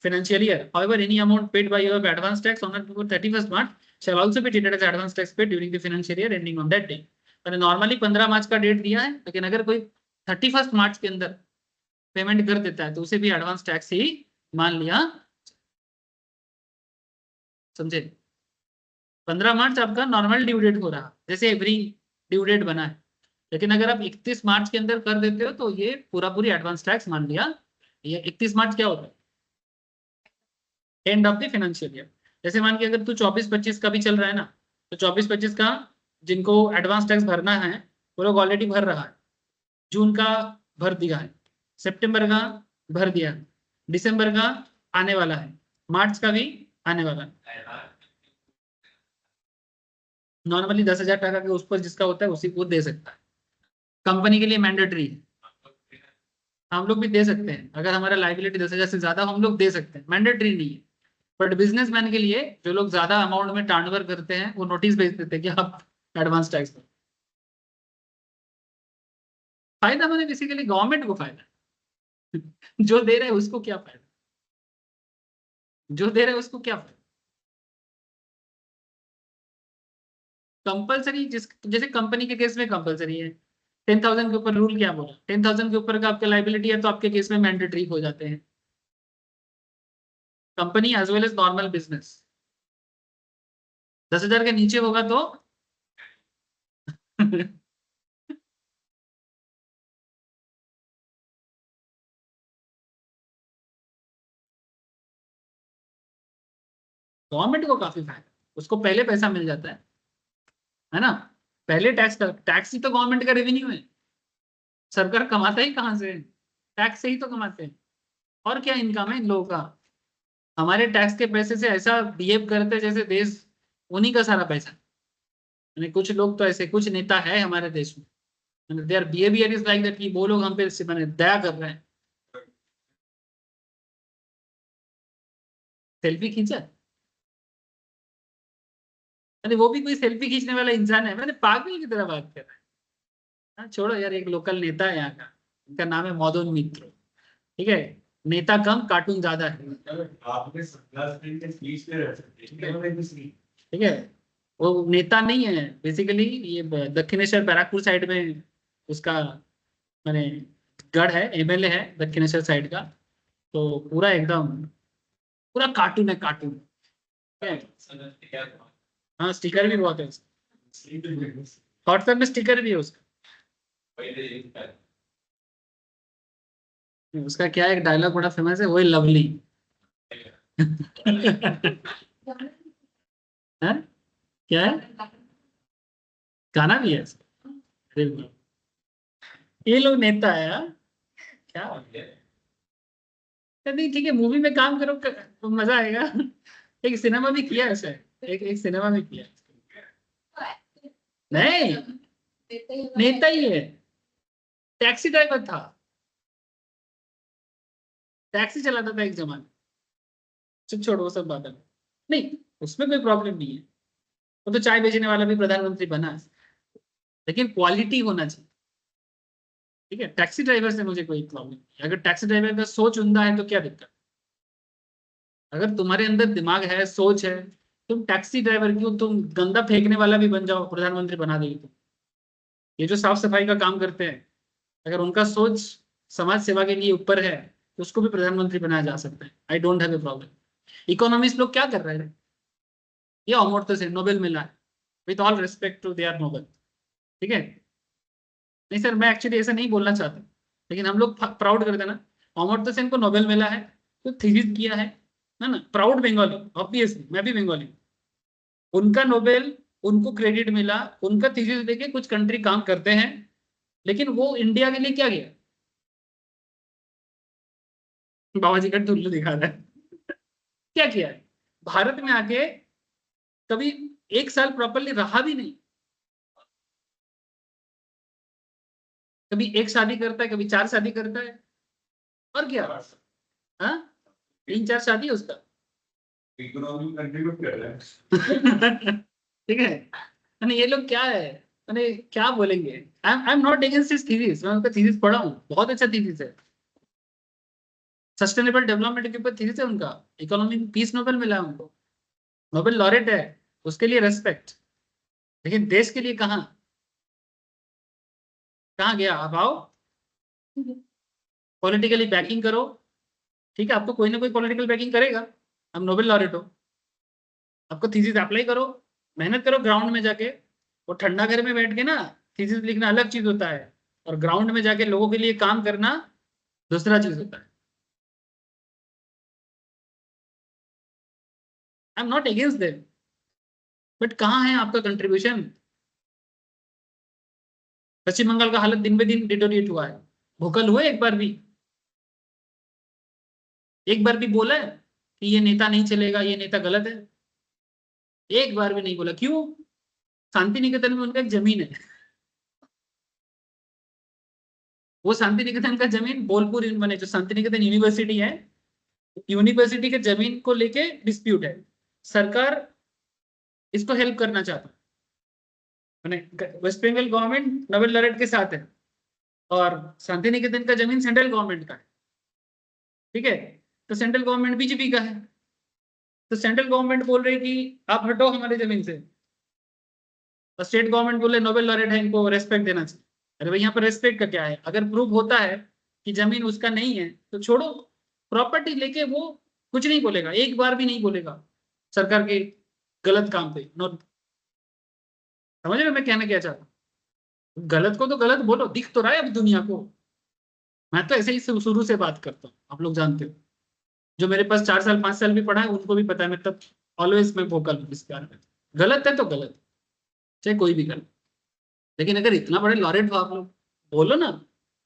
Speaker 1: financial year. However, any amount paid by you of advance tax on or before 31st March shall also be treated as advance tax paid during the financial year ending on that day. मैंने normally 15 मार्च का date दिया है, लेकिन अगर कोई 31 मार्च के अंदर payment कर देता है तो उसे भी एडवांस टैक्स ही मान लिया। समझे? 15 मार्च आपका नॉर्मल ड्यू डेट हो रहा, जैसे एवरी ड्यू डेट बना है, लेकिन अगर आप 31 मार्च के अंदर कर देते हो तो ये पूरा पूरी एडवांस टैक्स मान लिया। ये 31 मार्च क्या होता है? End of the financial year. जैसे मान के अगर तू 24-25 का भी चल रहा है ना, तो 24-25 का जिनको एडवांस टैक्स भरना है वो लोग ऑलरेडी भर रहा है। जून का भर दिया है, सितंबर का भर दिया है, दिसंबर का आने वाला है, मार्च का भी आने वाला है। नॉर्मली 10,000 टका के उस पर जिसका होता है उसी को दे सकता है। कंपनी के लिए मैंडेटरी है, हम लोग भी दे सकते हैं, अगर हमारा लाइबिलिटी 10,000 से ज्यादा हम लोग दे सकते हैं, मैंडेटरी नहीं है। बट बिजनेसमैन के लिए जो लोग ज्यादा अमाउंट में टर्नओवर करते हैं वो नोटिस भेज देते हैं कि आप एडवांस टैक्स दो। फायदा मैंने बेसिकली गवर्नमेंट को फायदा, जो दे रहे हैं उसको क्या फायदा, जो दे रहे हैं उसको क्या फायदा। कंपलसरी जैसे कंपनी के केस में कंपलसरी है, 10,000 के ऊपर रूल क्या बोला, 10,000 के ऊपर का आपका लाइबिलिटी है तो आपके केस में मैंडेटरी हो जाते हैं, company as well as normal business. 10,000 के नीचे होगा तो गवर्नमेंट को काफी फायदा, उसको पहले पैसा मिल जाता है ना। पहले टैक्स ही तो गवर्नमेंट का रेवेन्यू है, सरकार कमाता ही कहाँ से? टैक्स से ही तो कमाते हैं। और क्या इनकम है इन लोगों का? हमारे टैक्स के पैसे से ऐसा बिहेव करते हैं जैसे देश उन्हीं का सारा पैसा। यानी कुछ लोग तो ऐसे, कुछ नेता है हमारे देश में, their behaviour is like that कि वो लोग हम पे मैंने दया कर रहे हैं। सेल्फी खींचा, अरे वो भी कोई सेल्फी खींचने वाला इंसान है? मैंने पागल की तरह बात कर रहा है। हाँ, छोड़ो यार, एक लोकल नेता है यहाँ का, इनका नाम है मदन मित्र। ठीक है, नेता कम कार्टून ज्यादा है। ठीक है, वो नेता नहीं है बेसिकली, ये दक्षिणेश्वर बैराकपुर साइड में उसका मैंने गढ़ है, एमएलए है दक्षिणेश्वर साइड का। तो पूरा एकदम पूरा कार्टून है, कार्टून है। हाँ स्टिकर भी बहुत है व्हाट्सएप में, स्टिकर भी है उसका। उसका क्या है, एक डायलॉग बड़ा फेमस है, वही लवली। है? क्या है, गाना भी है इसका। अरे वाह। ये लोग नेता है यार, क्या नहीं ठीक है, मूवी में काम करो तो मजा आएगा। एक सिनेमा भी किया है उसे, एक सिनेमा भी किया है। नहीं नेता ही है, टैक्सी ड्राइवर था, टैक्सी चलाता था एक जमाने। चुप छोड़ो वो सब बात है। नहीं उसमें कोई प्रॉब्लम नहीं है, वो तो चाय बेचने वाला भी प्रधानमंत्री बना है, लेकिन क्वालिटी होना चाहिए। ठीक है, टैक्सी ड्राइवर से मुझे कोई प्रॉब्लम नहीं, अगर टैक्सी ड्राइवर का सोच उमदा है तो क्या दिक्कत। अगर तुम्हारे अंदर दिमाग है, सोच है, तुम टैक्सी ड्राइवर क्यों, तुम गंदा फेंकने वाला भी बन जाओ, प्रधानमंत्री बना देगी तुम। ये जो साफ सफाई का काम करते हैं, अगर उनका सोच समाज सेवा के लिए ऊपर है तो उसको भी प्रधानमंत्री बनाया जा सकता है। I don't have a problem. Economist लोग क्या कर रहे हैं, ये अमर्त्य सेन नोबेल मिला है, with all respect to they are Nobel. ठीक है, नहीं सर मैं एक्चुअली ऐसा नहीं बोलना चाहता, लेकिन हम लोग प्राउड करते हैं ना, अमर्त्य सेन को नोबेल मिला है तो थीसिस किया है ना, प्राउड बंगाली, ऑब्वियसली मैं भी बंगाली। उनका नोबेल, उनको क्रेडिट मिला, उनका थीसिस लेके कुछ कंट्री काम करते हैं, लेकिन वो इंडिया के लिए क्या किया। बाबा जी का टुल्लू दिखा रहा है। क्या किया है, भारत में आके कभी एक साल प्रॉपरली रहा भी नहीं, कभी एक शादी करता है, कभी 4 शादी करता है, और क्या। हाँ 3-4 शादी है उसका।
Speaker 3: इकोनॉमी कंट्रीब्यूट कर रहा है।
Speaker 1: ठीक है, मैंने ये लोग क्या है, मैंने क्या बोलेंगे। I am not against his thesis, मैं उनका थीसिस पढ़ा हूँ, बहुत अच्छा थीसिस है, सस्टेनेबल डेवलपमेंट के ऊपर थीसिस है उनका, इकोनॉमी में पीस नोबेल मिला है उनको, नोबेल लॉरेट है, उसके लिए रेस्पेक्ट। लेकिन देश के लिए कहाँ, कहाँ गया। आप आओ पॉलिटिकली बैकिंग करो, ठीक है, आपको कोई ना कोई पॉलिटिकल बैकिंग करेगा, हम नोबेल लॉरेट हो, आपको थीसिस अप्लाई करो, मेहनत करो ग्राउंड में जाके। वो ठंडा घर में बैठ के ना थीसिस लिखना अलग चीज होता है, और ग्राउंड में जाके लोगों के लिए काम करना दूसरा चीज होता है। I am not against them, but कहाँ है आपका कंट्रीब्यूशन। पश्चिम बंगाल का हालत दिन ब दिन डिटोरिएट हुआ है, भूकल हुए एक बार भी, एक बार भी बोला है कि ये नेता नहीं चलेगा, ये नेता गलत है, एक बार भी नहीं बोला। क्यों, शांति निकेतन में उनका एक जमीन है, वो शांति निकेतन का जमीन बोलपुर बने जो शांति निकेतन यूनिवर्सिटी है, यूनिवर्सिटी के जमीन को लेके डिस्प्यूट है, सरकार इसको हेल्प करना चाहता है, मैंने West Bengal government Nobel laureate के साथ है, और शांति निकेतन का जमीन सेंट्रल गवर्नमेंट का है। ठीक है, तो सेंट्रल गवर्नमेंट बीजेपी का है, तो सेंट्रल गवर्नमेंट बोल रही कि आप हटो हमारे जमीन से, और स्टेट गवर्नमेंट बोले नोबेल लॉरेट है, इनको रेस्पेक्ट देना चाहिए। अरे भाई यहाँ पर रेस्पेक्ट का क्या है, अगर प्रूफ होता है कि जमीन उसका नहीं है तो छोड़ो, प्रॉपर्टी लेके वो कुछ नहीं बोलेगा, एक बार भी नहीं बोलेगा सरकार के गलत काम पे। समझ रहे हो मैं कहना क्या चाहता हूँ, गलत को तो गलत बोलो, दिख तो रहा है अब दुनिया को। मैं तो ऐसे ही शुरू से बात करता हूँ, आप लोग जानते हो, जो मेरे पास 4 साल 5 साल भी पढ़ा है उनको भी पता है, मैं तब ऑलवेज मैं वोकल हूँ इस बारे में। गलत है तो गलत, चाहे कोई भी गलत। लेकिन अगर इतना बड़े लॉरेट हो आप लोग, बोलो ना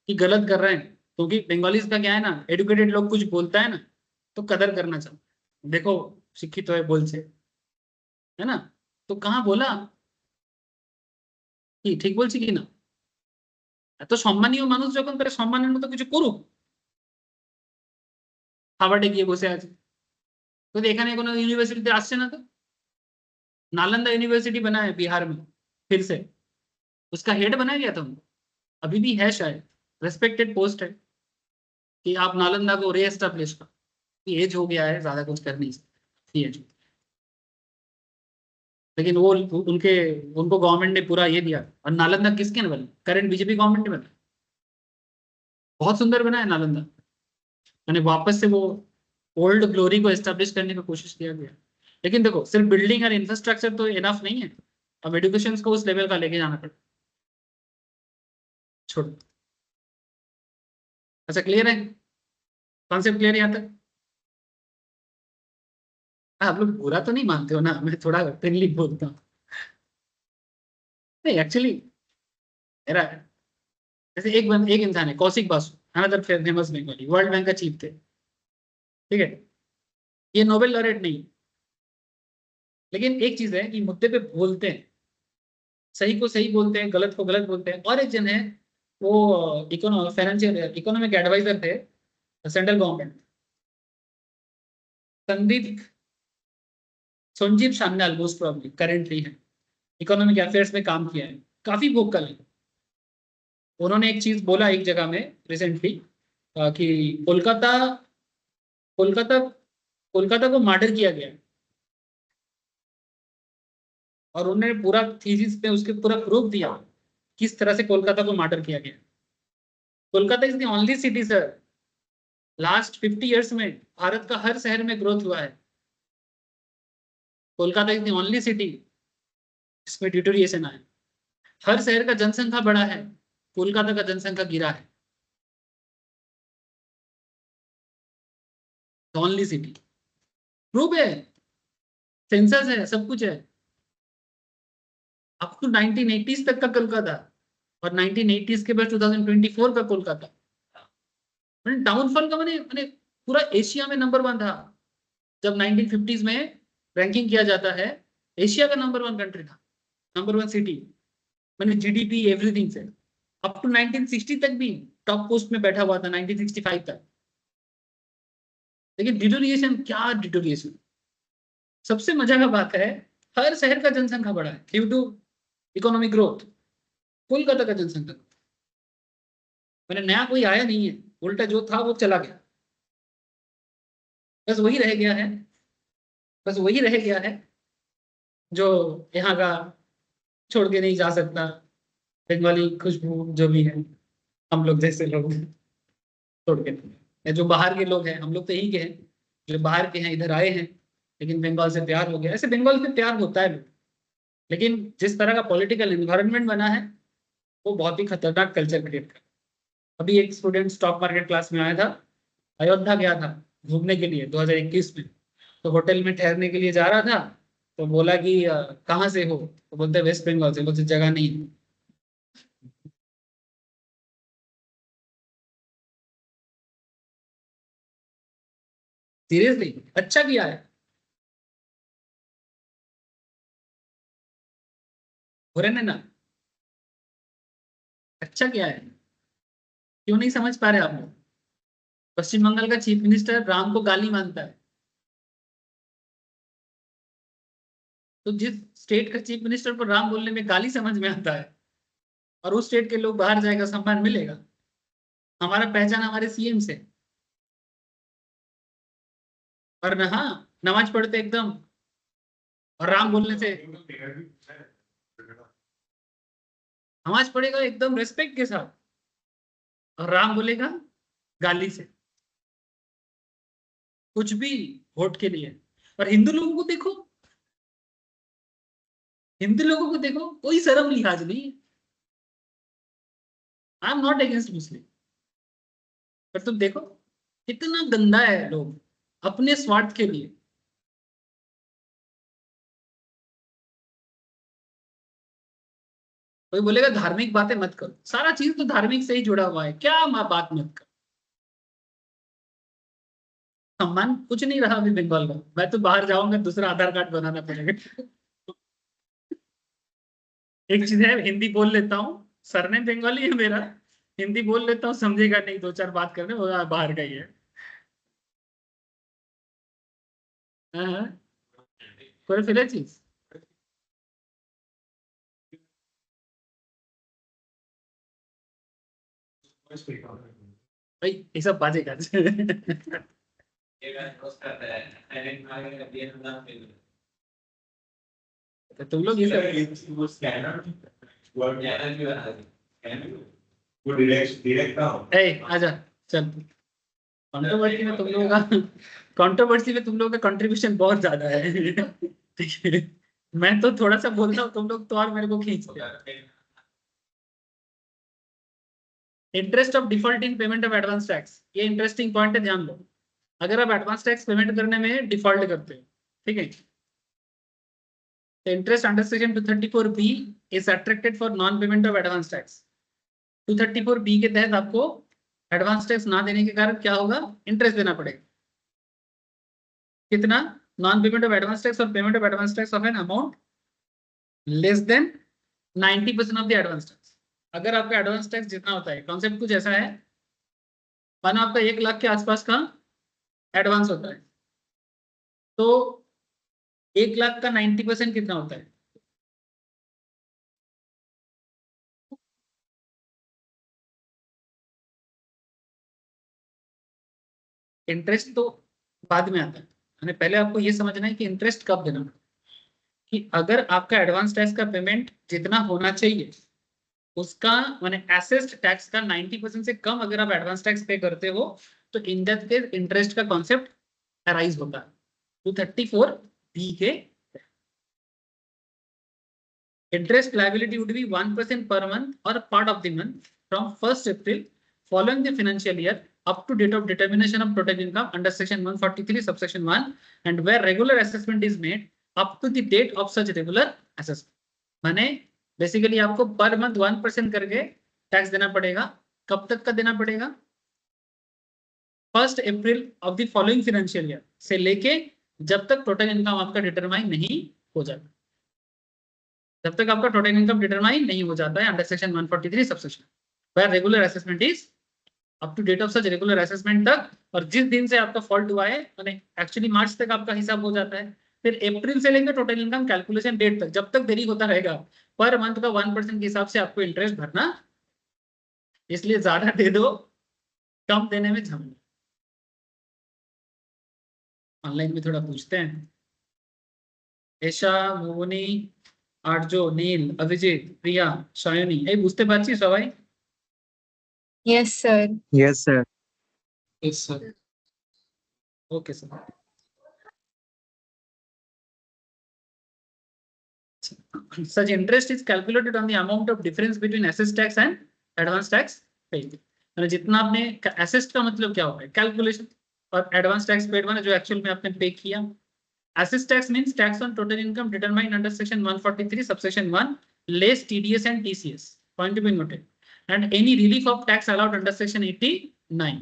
Speaker 1: कि गलत कर रहे हैं, क्योंकि बंगालीज का क्या है ना, एडुकेटेड लोग कुछ बोलता है ना तो कदर करना चाहते, देखो शिक्षित तो है बोल से, है ना, तो कहाँ बोला কি ঠিক বলছি কি না। এত সম্মানীয় মানুষ যখন, তাহলে সম্মানের মতো কিছু করুক, হার্ভার্ডে গিয়ে বসে আছে, তো এখানে কোনো यूनिवर्सिटी আসছে ना, तो नालंदा यूनिवर्सिटी बना है बिहार में फिर से, उसका हेड बनाया गया था उनको, अभी भी है शायद, रेस्पेक्टेड पोस्ट है कि आप नालंदा को रीएस्टाब्लिश कर, एज हो गया है, ज्यादा कुछ कर नहीं सकते एज। लेकिन वो उनको गवर्नमेंट ने पूरा ये दिया। और नालंदा किसके ने बना? करंट बीजेपी गवर्नमेंट ने बना। बहुत सुंदर बना है नालंदा। मैंने वापस से वो ओल्ड ग्लोरी को एस्टेब्लिश करने की कोशिश किया गया। लेकिन देखो, सिर्फ बिल्डिंग और इंफ्रास्ट्रक्चर तो इनफ नहीं है, अब एजुकेशन को उस लेवल का लेके जाना पड़ेगा। छोड़ो। अच्छा, क्लियर है? कॉन्सेप्ट क्लियर है यहाँ तक? आप लोग बुरा तो नहीं मानते हो ना, मैं थोड़ा फ्रेंडली बोलता हूँ। नहीं, एक्चुअली मेरा जैसे एक इंसान है Kaushik Basu, another famous Bengali, world bank का चीफ थे, ठीक है? ये नोबेल लॉरेट नहीं, लेकिन एक चीज है कि मुद्दे पे बोलते हैं, सही को सही बोलते हैं, गलत को गलत बोलते हैं। और एक जन है, वो फाइनेंशियल इकोनॉमिक एडवाइजर थे central government, Sandeep Sanjeev Sanyal, most probably currently है, इकोनॉमिक अफेयर्स में काम किया है, काफी वोकल है। उन्होंने एक चीज बोला एक जगह में रिसेंटली कि कोलकाता कोलकाता कोलकाता को मर्डर किया गया है। और उन्होंने पूरा थीसिस में उसके पूरा प्रूफ दिया किस तरह से कोलकाता को मर्डर किया गया। Kolkata is the only city sir, last 50 years में भारत का हर शहर में ग्रोथ हुआ है। Kolkata is the only city जिसमें डिटोरिएशन आया। हर शहर का जनसंख्या बढ़ा है, कोलकाता का जनसंख्या गिरा है। ओनली सिटी, प्रूफ है, सेंसस है, सब कुछ है। अप टू 1980s तक का कोलकाता, और 1980s के बाद 2024 का कोलकाता। डाउनफॉल का मैंने पूरा एशिया में नंबर 1 था। जब 1950s में रैंकिंग किया जाता है, एशिया का नंबर 1 कंट्री था, नंबर 1 सिटी, मैंने जीडीपी एवरीथिंग से। अप टू 1960 तक भी टॉप पोस्ट में बैठा हुआ था, 1965 तक। लेकिन डिटोरिएशन, क्या डिटोरिएशन! सबसे मजा का बात है, हर शहर का जनसंख्या बढ़ा है due to economic growth. Kolkata का जनसंख्या, मैंने नया कोई आया नहीं है, उल्टा जो था वो चला गया। बस वही रह गया है, बस वही रह गया है जो यहाँ का छोड़ के नहीं जा सकता। बंगाली खुशबू जो भी है, हम लोग जैसे लोग छोड़ के नहीं। या जो बाहर के लोग हैं, हम लोग तो यही के हैं, जो बाहर के हैं इधर आए हैं, लेकिन बंगाल से प्यार हो गया। ऐसे बंगाल से प्यार होता है लोग, लेकिन जिस तरह का पॉलिटिकल एनवायरनमेंट बना है, वो बहुत ही खतरनाक कल्चर क्रिएट कर। अभी एक स्टूडेंट स्टॉक मार्केट क्लास में आया था, अयोध्या गया था घूमने के लिए 2021 में। तो होटल में ठहरने के लिए जा रहा था, तो बोला कि कहाँ से हो? तो बोलते वेस्ट बंगाल से। बोलते जगह नहीं है। सीरियसली, अच्छा किया है। बुरे ने ना, अच्छा किया है। क्यों नहीं समझ पा रहे आप लोग? पश्चिम बंगाल का चीफ मिनिस्टर राम को गाली मानता है, तो जिस स्टेट का चीफ मिनिस्टर को राम बोलने में गाली समझ में आता है, और उस स्टेट के लोग बाहर जाएगा, सम्मान मिलेगा। हमारा पहचान हमारे सीएम से। और न, हाँ, नमाज पढ़ते एकदम, और राम बोलने से नमाज पढ़ेगा एकदम रेस्पेक्ट के साथ, और राम बोलेगा गाली से, कुछ भी वोट के लिए। और हिंदू लोगों को देखो, हिंदू लोगों को देखो, कोई शर्म लिहाज नहीं है। आई एम नॉट अगेंस्ट मुस्लिम, पर तुम देखो कितना गंदा है लोग अपने स्वार्थ के लिए। कोई बोलेगा धार्मिक बातें मत करो, सारा चीज तो धार्मिक से ही जुड़ा हुआ है, क्या माँ बात मत करो। सम्मान कुछ नहीं रहा अभी बंगाल का। मैं तो बाहर जाऊंगा, दूसरा आधार कार्ड बनाना पड़ेगा। एक चीज है, हिंदी बोल लेता हूँ, सरनेम बंगाली है मेरा, हिंदी बोल लेता हूँ, समझेगा नहीं, दो चार बात करने, वो बाहर का ही है। हाँ, कोई फिर चीज भाई, ये सब बाजेगा। तो तुम लोग ये सब
Speaker 3: वो स्कैनर वो डायरेक्ट
Speaker 1: ए आजा चल। कंट्रोवर्सी में तुम लोगों का कंट्रोवर्सी में तुम लोगों का कंट्रीब्यूशन बहुत ज्यादा है। ठीक है, मैं तो थोड़ा सा बोल रहा हूँ, तुम लोग तो और मेरे को खींचते हैं। Interest of default in payment of advance tax, ये इंटरेस्टिंग पॉइंट है, ध्यान दो। अगर आप एडवांस टैक्स पेमेंट करने में डिफॉल्ट करते हो, ठीक है, the interest under section 234B is attracted for non payment of advance tax. 234B के तहत आपको एडवांस टैक्स ना देने के कारण क्या होगा, इंटरेस्ट देना पड़ेगा। कितना, non payment of advance tax और payment of advance tax of an amount less than 90% of the advance tax. अगर आपका एडवांस टैक्स जितना होता है, कॉन्सेप्ट कुछ ऐसा है, मानो आपका 1 लाख के आसपास का एडवांस होता है, तो 1 लाख का 90% कितना होता है, इंटरेस्ट तो बाद में आता है। यानी पहले आपको ये समझना है कि इंटरेस्ट कब देना है। कि अगर आपका एडवांस टैक्स का पेमेंट जितना होना चाहिए उसका, माने एसेस्ड टैक्स का 90% से कम अगर आप एडवांस टैक्स पे करते हो, तो इन दैट केस इंटरेस्ट का कॉन्सेप्ट अराइज होता है। 234B के interest liability would be 1% per month or part of the month from 1st April following the financial year up to date of determination of total income under section 143 subsection 1, and where regular assessment is made up to the date of such regular assessment. माने basically आपको per month 1% करके tax देना पड़ेगा। कब तक का देना पड़ेगा, 1 अप्रैल of the following financial year से लेके जब तक टोटल इनकम आपका डिटरमाइन नहीं हो जाता, जब तक आपका टोटल इनकम डिटरमाइन नहीं हो जाता है under section 143 subsection, where regular assessment is up to date of such regular assessment तक। और जिस दिन से आपका फॉल्ट हुआ है, माने एक्चुअली मार्च तक आपका हिसाब हो जाता है, फिर अप्रैल से लेकर टोटल इनकम कैलकुलेशन डेट तक जब तक देरी होता रहेगा, पर मंथ का 1% के हिसाब से आपको इंटरेस्ट भरना। इसलिए ज्यादा दे दो, कम देने में झमेला। ऑनलाइन में थोड़ा पूछते हैं। ऐशा, मोहनी, आर्जो, नील, अभिजीत, प्रिया, शायनी, এই বুঝতে পারছি সবাই?
Speaker 2: Yes, sir.
Speaker 4: Yes, sir.
Speaker 1: Yes, sir. Okay, sir. Such interest is calculated on the amount of difference between assessed tax and advance tax paid. मतलब जितना आपने assessed का मतलब क्या होता है, कैलकुलेशन, और advance tax paid माने जो एक्चुअल में आपने पे किया। Assessed tax means tax on total income determined under section 143 subsection 1 less TDS and TCS. Point to be noted. And any relief of tax allowed under section 89.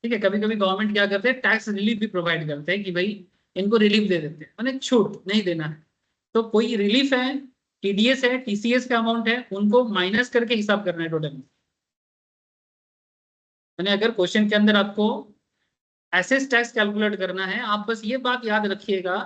Speaker 1: ठीक है, कभी कभी गवर्नमेंट क्या करते हैं, टैक्स रिलीफ भी प्रोवाइड करते हैं कि भाई इनको रिलीफ दे देते हैं, माने छूट नहीं देना है। तो कोई रिलीफ है, टीडीएस है, टीसीएस का अमाउंट है, उनको माइनस करके हिसाब करना है टोटल। माने अगर क्वेश्चन के अंदर आपको एसेस टैक्स कैलकुलेट करना है, आप बस ये बात याद रखिएगा,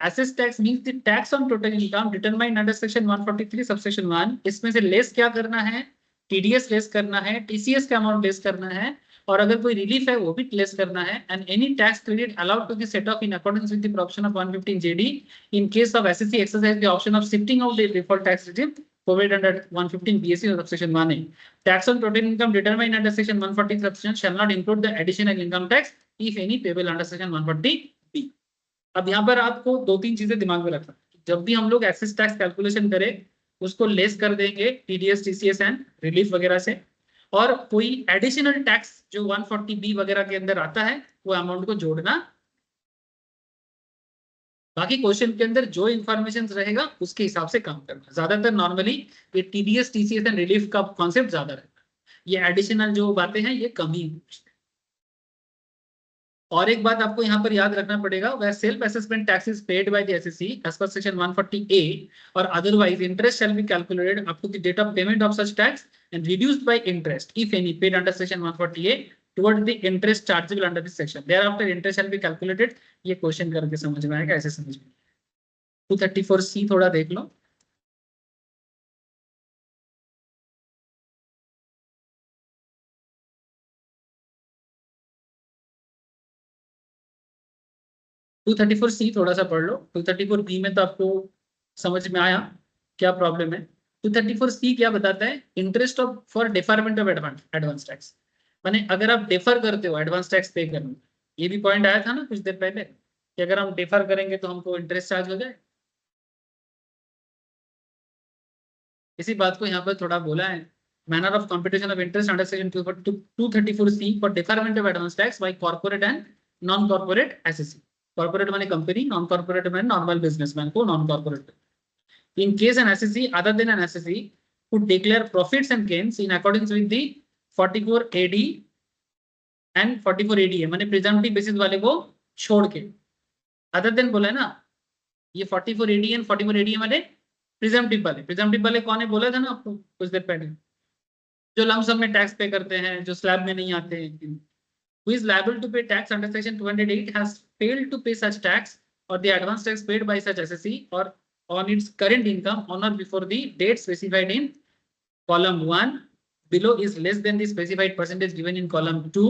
Speaker 1: assessed tax means the tax on total income determined under section 143 subsection 1। इसमें से लेस क्या करना है, टीडीएस लेस करना है, टीसीएस का अमाउंट लेस करना है, और अगर कोई रिलीफ है वो भी लेस करना है। And any tax credit allowed to the set off in accordance with the provision of 115 JD in case of assessee exercise the option of shifting of the default tax regime provided under 115 BSc subsection 1A. Tax on total income determined under section 140 subsection shall not include the additional income tax if any payable under section 140B. अब यहाँ पर आपको 2-3 चीजें दिमाग में रखना, जब भी हम लोग एक्सेस टैक्स कैलकुलेशन करें उसको लेस कर देंगे टीडीएस, टीसीएस एंड रिलीफ वगैरह से, और कोई एडिशनल टैक्स जो 140B वगैरह के अंदर आता है वो अमाउंट को जोड़ना। बाकी क्वेश्चन के अंदर जो इन्फॉर्मेशन रहेगा उसके हिसाब से काम करना। ज्यादातर नॉर्मली ये टीडीएस, टीसीएस एंड रिलीफ का कॉन्सेप्ट ज्यादा रहता है, ये एडिशनल जो बातें हैं ये कम ही। और एक बात आपको यहाँ पर याद रखना पड़ेगा, वह self assessment tax is paid by the assessee as per section 140A और otherwise interest shall be calculated up to the date of payment of such tax and reduced by interest if any paid under section 140A toward the interest chargeable under this section. Thereafter interest shall be calculated. ये question करके समझ में आएगा, ऐसे समझ में। 234C थोड़ा देख लो। टू 234C थोड़ा सा पढ़ लो। 234B में तो आपको समझ में आया क्या प्रॉब्लम है? 234C क्या बताता है? Interest of for deferment of advance tax, माने अगर आप डिफर करते हो एडवांस टैक्स पे करने, ये भी पॉइंट आया था ना कुछ देर पहले कि अगर हम डिफर करेंगे तो हमको इंटरेस्ट चार्ज हो जाए। इसी बात को यहाँ पर थोड़ा बोला है, manner of computation of interest under section 234C for deferment of advance tax bye corporate and non corporate SSC. Corporate माने कंपनी, नॉन कॉर्पोरेट माने नॉर्मल बिजनेसमैन को non corporate. In case an SSE other than an SSE could declare profits and gains in accordance with the 44 AD and 44 ADA, माने presumptive basis वाले को छोड़ के, other than बोला है ना, ये 44 AD and 44 ADA वाले presumptive वाले कौन है बोला था ना आपको कुछ देर पहले, जो लमसम में टैक्स पे करते हैं, जो स्लैब में नहीं आते हैं। Who is liable to pay tax under section 208 has failed to pay such tax or the advance tax paid by such SSE or on its current income on or before the date specified in column 1 below is less than the specified percentage given in column 2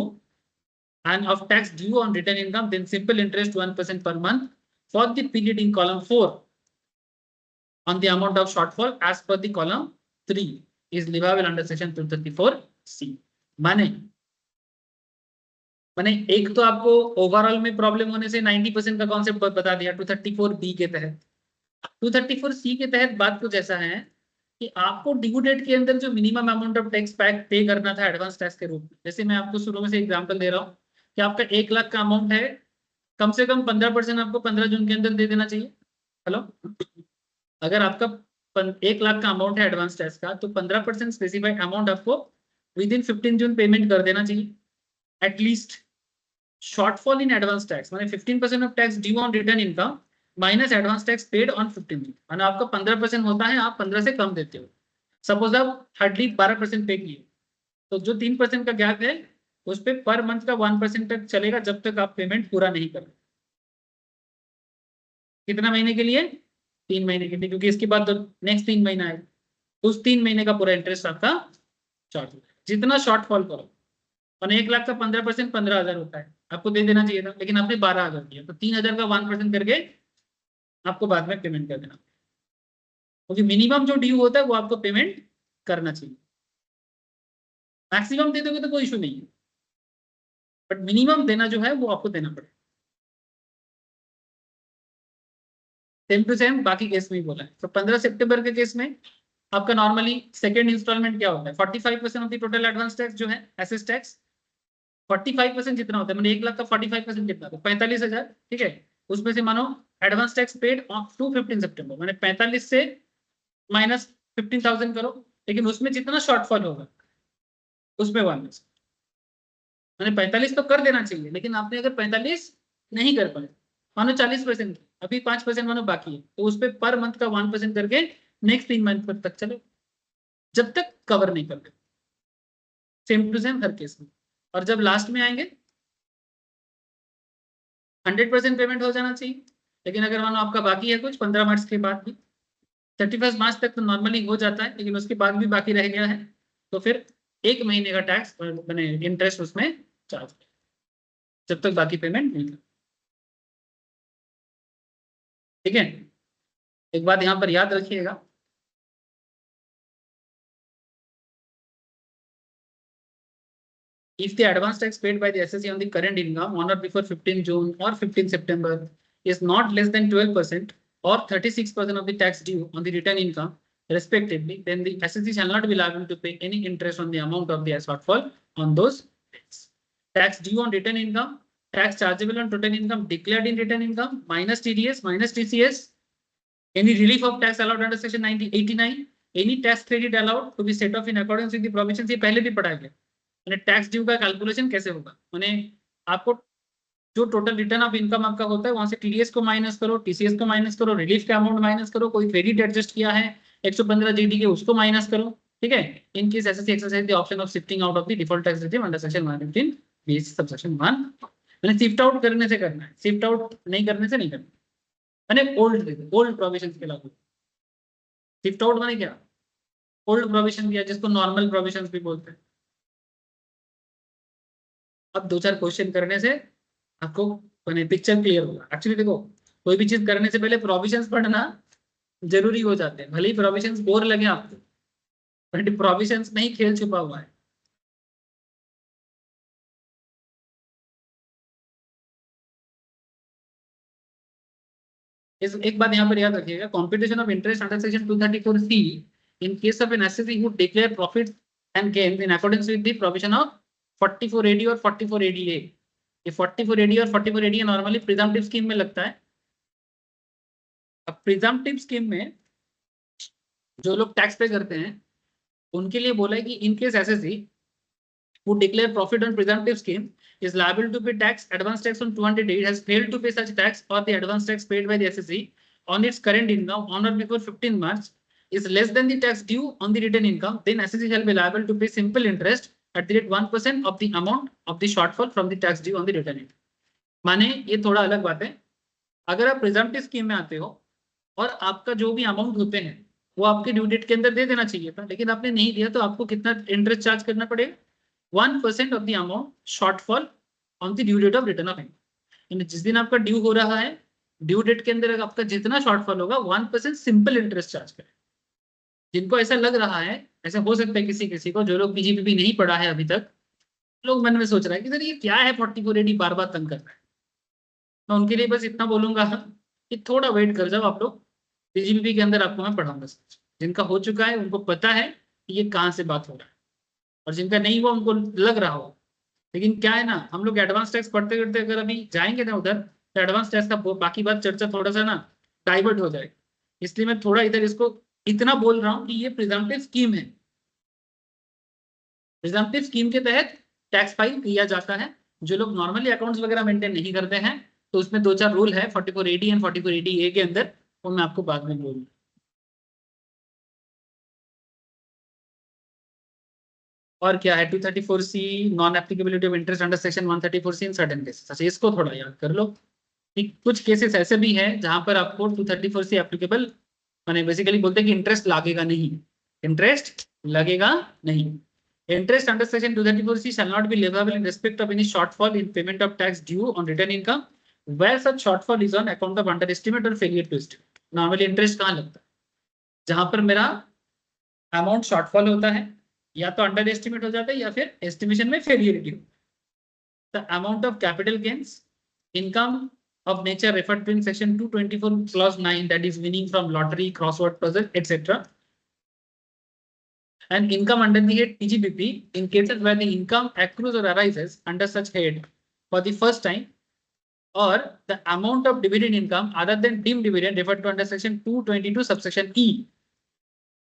Speaker 1: and of tax due on return income, then simple interest 1% per month for the period in column 4 on the amount of shortfall as per the column 3 is leviable under section 234C। माने एक तो आपको overall में problem होने से 90% का concept बता दिया 234B के तहत। 234C के तहत बात कुछ ऐसा है कि आपको ड्यू डेट के अंदर जो मिनिमम अमाउंट ऑफ टैक्स पे करना था एडवांस टैक्स के रूप में, जैसे मैं आपको शुरू में से एग्जांपल दे रहा हूँ कि आपका 1 लाख का अमाउंट है, कम से कम 15% आपको 15 जून के अंदर दे देना चाहिए। हेलो, अगर आपका 1 लाख का अमाउंट है एडवांस टैक्स का तो 15% स्पेसिफाइड अमाउंट आपको विद इन 15 जून पेमेंट कर देना चाहिए at least. Shortfall in advance tax माने 15% of tax due on return income minus advance tax paid on 15 जून, माना आपका 15% होता है, आप 15 से कम देते हो। सपोज आप हार्डली 12% पे किए तो जो 3% का गैप है उस पे पर मंथ का 1% तक चलेगा जब तक आप पेमेंट पूरा नहीं कर। कितना महीने के लिए? 3 महीने के लिए, क्योंकि इसके बाद तो नेक्स्ट 3 महीना है, उस 3 महीने का पूरा इंटरेस्ट आपका चार्ज होगा। जितना शॉर्टफॉल करो, और 1 लाख का 15% 15,000 होता है, आपको दे देना चाहिए था, लेकिन आपने 12,000 दिया तो 3,000 का 1% करके आपको बाद में पेमेंट कर देना, क्योंकि मिनिमम जो ड्यू होता है वो आपको पेमेंट करना चाहिए। मैक्सिमम दे दोगे तो कोई इशू नहीं है, बट मिनिमम देना जो है वो आपको देना पड़ेगा। सेम टू सेम बाकी केस में ही बोला है। तो 15 सितंबर के केस में आपका नॉर्मली सेकेंड इंस्टॉलमेंट क्या होता है? 45% of the total advance tax जो है एसेस टैक्स, 45% जितना होता है, मैंने 1 लाख का 45% कितना होता है? 45,000, ठीक है। उसमें से मानो एडवांस टैक्स पेड टू 15 सितंबर, मैंने 45 से माइनस 15,000 करो, लेकिन उसमें जितना शॉर्टफॉल होगा उसमें 1%, मैंने 45 तो कर देना चाहिए, लेकिन आपने अगर 45 नहीं कर पाए, मानो 40%, अभी 5% मानो बाकी है, तो उस पर पर मंथ का 1% करके नेक्स्ट 3 मंथ तक चलो, जब तक कवर नहीं कर दे। सेम टू सेम हर केस में। और जब लास्ट में आएंगे 100% पेमेंट हो जाना चाहिए, लेकिन अगर मानो आपका बाकी है कुछ 15 मार्च के बाद भी, 31 मार्च तक तो नॉर्मली हो जाता है, लेकिन उसके बाद भी बाकी रह गया है तो फिर 1 महीने का टैक्स मैंने इंटरेस्ट उसमें चार्ज, जब तक बाकी पेमेंट नहीं कर। ठीक है, एक बात यहाँ पर याद रखिएगा, if the advance tax paid by the SSE on the current income on or before 15 June or 15 September is not less than 12% or 36% of the tax due on the return income respectively, then the SSE shall not be liable to pay any interest on the amount of the shortfall on those dates. Tax due on return income, tax chargeable on total income declared in return income minus TDS minus TCS, any relief of tax allowed under section 89, any tax credit allowed to be set off in accordance with the provisions, ये पहले भी पढ़ा गया। Tax due का calculation कैसे होगा, माने आपको जो टोटल रिटर्न ऑफ इनकम आपका होता है वहां से टीडीएस को माइनस करो, टीसीएस को माइनस करो, रिलीफ का अमाउंट माइनस करो, कोई क्रेडिट एडजस्ट किया है 115 जीडी के उसको माइनस करो। ठीक है, in case SSC exercise the option of shifting out of the default tax regime under section 115 BSc subsection 1, मैंने शिफ्ट आउट करने से करना है, शिफ्ट आउट नहीं करने से नहीं करना, मैंने ओल्ड प्रोविजंस के लागू। शिफ्ट आउट माने क्या? ओल्ड प्रोविजन किया, जिसको नॉर्मल प्रोविजंस भी बोलते हैं। अब 2-4 क्वेश्चन करने से आपको पिक्चर क्लियर होगा। एक्चुअली देखो, कोई भी चीज करने से पहले प्रोविजंस पढ़ना जरूरी हो जाते हैं, भले ही प्रोविजंस बोर लगे आपको, बट प्रोविजंस में ही खेल छुपा हुआ है। इस एक बात यहाँ पर याद रखिएगा, competition of interest under section 234C in case of an assessee who declare profit and gain in according with the provision of 44AD और 44ADA। ये 44AD और 44ADA नॉर्मली प्रिजम्पटिव स्कीम में लगता है। अब प्रिजम्पटिव स्कीम में जो लोग टैक्स पे करते हैं उनके लिए बोला है कि in case SSC who declare profit on presumptive scheme is liable to pay tax, advance tax on 200 has failed to pay such tax or the advance tax paid by the SSC on its current income on or before 15 March is less than the tax due on the written income, then SSC shall be liable to pay simple interest at the rate 1% of the amount of the shortfall from the tax due on the written income। माने ये थोड़ा अलग बात है, अगर आप presumptive scheme में आते हो और आपका जो भी अमाउंट होते हैं वो आपके ड्यू डेट के अंदर दे देना चाहिए था, लेकिन आपने नहीं दिया तो आपको कितना इंटरेस्ट चार्ज करना पड़ेगा? 1% of the amount shortfall on the due date of return of income. जिस दिन आपका ड्यू हो रहा है, ड्यू डेट के अंदर आपका जितना शॉर्टफॉल होगा 1% सिंपल इंटरेस्ट चार्ज करें। जिनको ऐसा लग रहा है, ऐसा हो सकता है किसी किसी को, जो लोग पीजीपीपी नहीं पढ़ा है अभी तक, लोग मन में सोच रहा है कि सर ये क्या है 44AD बार बार तंग कर रहा है। मैं उनके लिए बस इतना बोलूंगा कि थोड़ा वेट कर जाओ आप लोग, पीजीपीपी के अंदर आपको मैं पढ़ाऊंगा। जिनका हो चुका है उनको पता है कि ये कहाँ से बात हो रहा है, और जिनका नहीं हुआ उनको लग रहा हो। लेकिन क्या है ना, हम लोग एडवांस टैक्स पढ़ते करते अगर अभी जाएंगे ना उधर, तो एडवांस टैक्स का बाकी बात चर्चा थोड़ा सा ना डाइवर्ट हो जाएगी। इसलिए मैं थोड़ा इधर इसको इतना बोल रहा हूँ कि ये प्रिजम्पटिव स्कीम है। प्रिजम्पटिव स्कीम के तहत टैक्स फाइल किया जाता है। जो लोग नॉर्मली अकाउंट्स वगैरह मेंटेन नहीं करते हैं, तो उसमें 2-4 रूल है 44AD एंड 44ADA के अंदर, वो मैं आपको बाद में बोलूंगा। और क्या है 234C, non applicability of interest under section 134C in certain cases. अच्छा, इसको थोड़ा याद कर लो कि कुछ केसेस ऐसे भी हैं जहां पर आपको 234C एप्लीकेबल, माने बेसिकली बोलते हैं कि इंटरेस्ट लगेगा नहीं, इंटरेस्ट लगेगा नहीं। Interest under section 234C shall not be leviable in respect of any shortfall in payment of tax due on return income where such shortfall is on account of underestimate or failure to estimate। Normally interest कहाँ लगता है? जहां पर मेरा amount shortfall होता है, या तो अंडर एस्टिमेट हो जाता है या फिर एस्टिमेशन में फेलियरिटी हो। The amount of capital gains, income of nature referred to in section 224 clause 9, that is winning from lottery, crossword puzzle, etc., and income under the head TGBP in cases where the income accrues or arises under such head for the first time, or the amount of dividend income other than deemed dividend referred to under section 222 subsection E.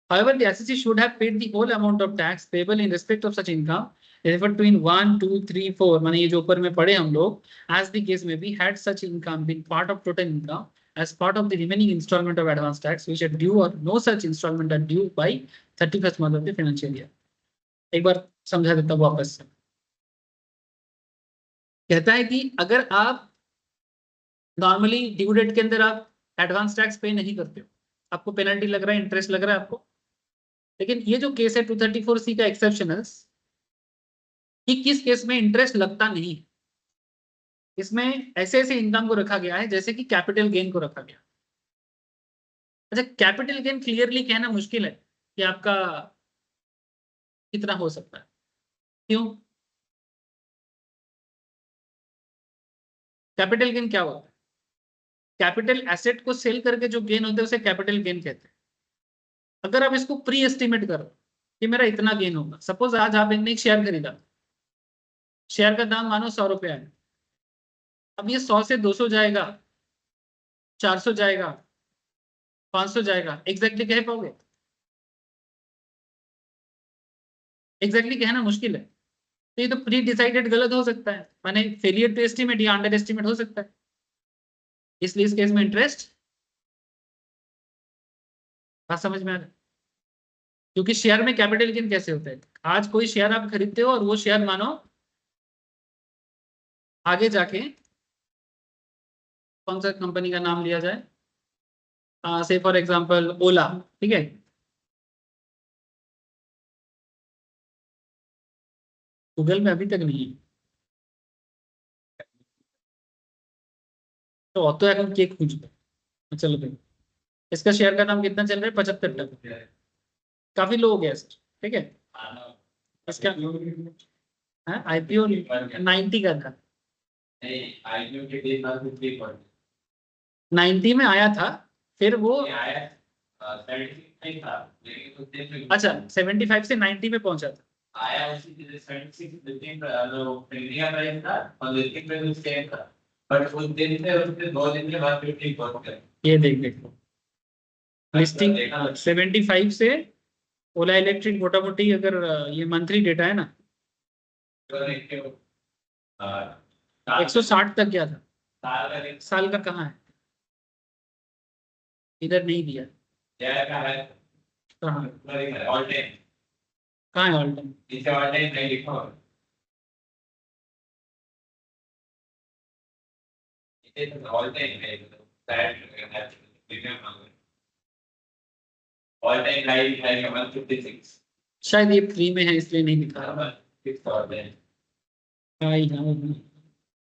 Speaker 1: However, the SEC should have paid the whole amount of tax payable in respect of such income referred to in 1, 2, 3, 4, माने ये जो ऊपर में पढ़े हम लोग, as the case may be, had such income been part of total income as part of the remaining installment of advance tax which are due, or no such installment are due by 31st month of the financial year। एक बार समझा देता हूँ वापस से। कहता है कि अगर आप नॉर्मली ड्यू डेट के अंदर आप एडवांस टैक्स पे नहीं करते हो, आपको पेनल्टी लग रहा है, इंटरेस्ट लग रहा है आपको, लेकिन ये जो केस है 234C का एक्सेप्शनल, कि किस केस में इंटरेस्ट लगता नहीं है, इसमें ऐसे ऐसे इनकम को रखा गया है जैसे कि कैपिटल गेन को रखा गया। अच्छा, कैपिटल गेन क्लियरली कहना मुश्किल है कि आपका कितना हो सकता है। क्यों? कैपिटल गेन क्या होता है? कैपिटल एसेट को सेल करके जो गेन होता है उसे कैपिटल गेन कहते हैं। अगर आप इसको प्री एस्टिमेट करो कि मेरा इतना गेन होगा, सपोज आज आपने एक शेयर खरीदा, शेयर का दाम मानो 100 रुपया है, अब ये 100 से 200 जाएगा, 400 जाएगा, 500 जाएगा, एग्जैक्टली कह पाओगे? एग्जैक्टली कहना मुश्किल है। तो ये तो प्री डिसाइडेड गलत हो सकता है, माने फेलियर टू एस्टिमेट या अंडर एस्टिमेट हो सकता है। इसलिए इस केस में इंटरेस्ट, बात समझ में आ रहा है? क्योंकि शेयर में कैपिटल गेन कैसे होता है, आज कोई शेयर आप खरीदते हो और वो शेयर मानो आगे जाके, कौन सा कंपनी का नाम लिया जाए, से फॉर एग्जांपल ओला, ठीक है, गूगल में अभी तक नहीं है, तो অত এখন কে খুঁজবে? চলো भाई, इसका शेयर का दाम कितना चल रहा है? 75 टका, काफी लो हो गया सर। ठीक है, इसका आईपीओ 90 का था, 90 में आया था, फिर वो अच्छा 75 से 90 में पहुंचा था।
Speaker 3: आया उसी के 76 listing इंडिया प्राइस था और लिस्टिंग प्राइस सेम था, बट उस दिन से उसके 2 दिन के बाद 50 पहुंच गया।
Speaker 1: ये देखो लिस्टिंग 75 से ओला इलेक्ट्रिक मोटा मोटी, अगर ये मंथली डेटा है ना, 160 तक गया था। साल का कहाँ है? इधर नहीं दिया। कहाँ है ऑल टाइम?
Speaker 3: नहीं लिखा हुआ ऑल टाइम लाइव 156
Speaker 1: शायद ये फ्री में है इसलिए नहीं दिखा रहा।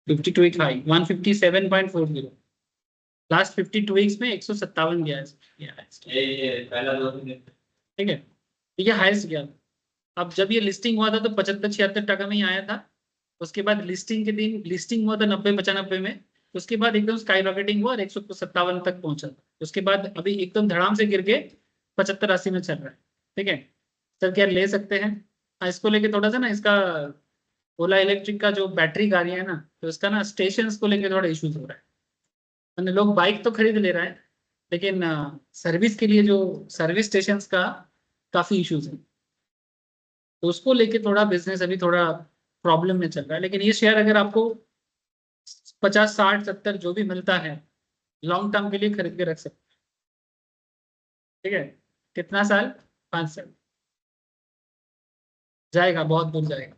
Speaker 1: 52 वीक हाई 157.40, लास्ट 52 वीक्स में 157 गया है। ठीक है, ये हाईएस्ट गया था। अब जब ये लिस्टिंग हुआ था तो 75-76 टका में ही आया था। उसके बाद लिस्टिंग के दिन लिस्टिंग हुआ था 90-95 में, उसके बाद एकदम स्काई रॉकेटिंग हुआ और 157 तक पहुंचा था। उसके बाद अभी एकदम धड़ाम से गिर के 75-80 में चल रहा है। ठीक है सर, क्या ले सकते हैं? इसको लेके थोड़ा सा ना, इसका ओला इलेक्ट्रिक का जो बैटरी गाड़ी है ना, तो इसका ना स्टेशन को लेके थोड़ा इश्यूज हो रहा है। मैंने लोग बाइक तो खरीद ले रहा है, लेकिन सर्विस के लिए जो सर्विस स्टेशन का काफी इश्यूज है, तो उसको लेके थोड़ा बिजनेस अभी थोड़ा प्रॉब्लम में चल रहा है। लेकिन ये शेयर अगर आपको 50-60-70 जो भी मिलता है, लॉन्ग टर्म के लिए खरीद के रख सकते हैं। ठीक है, कितना साल? 5 साल जाएगा, बहुत दूर जाएगा।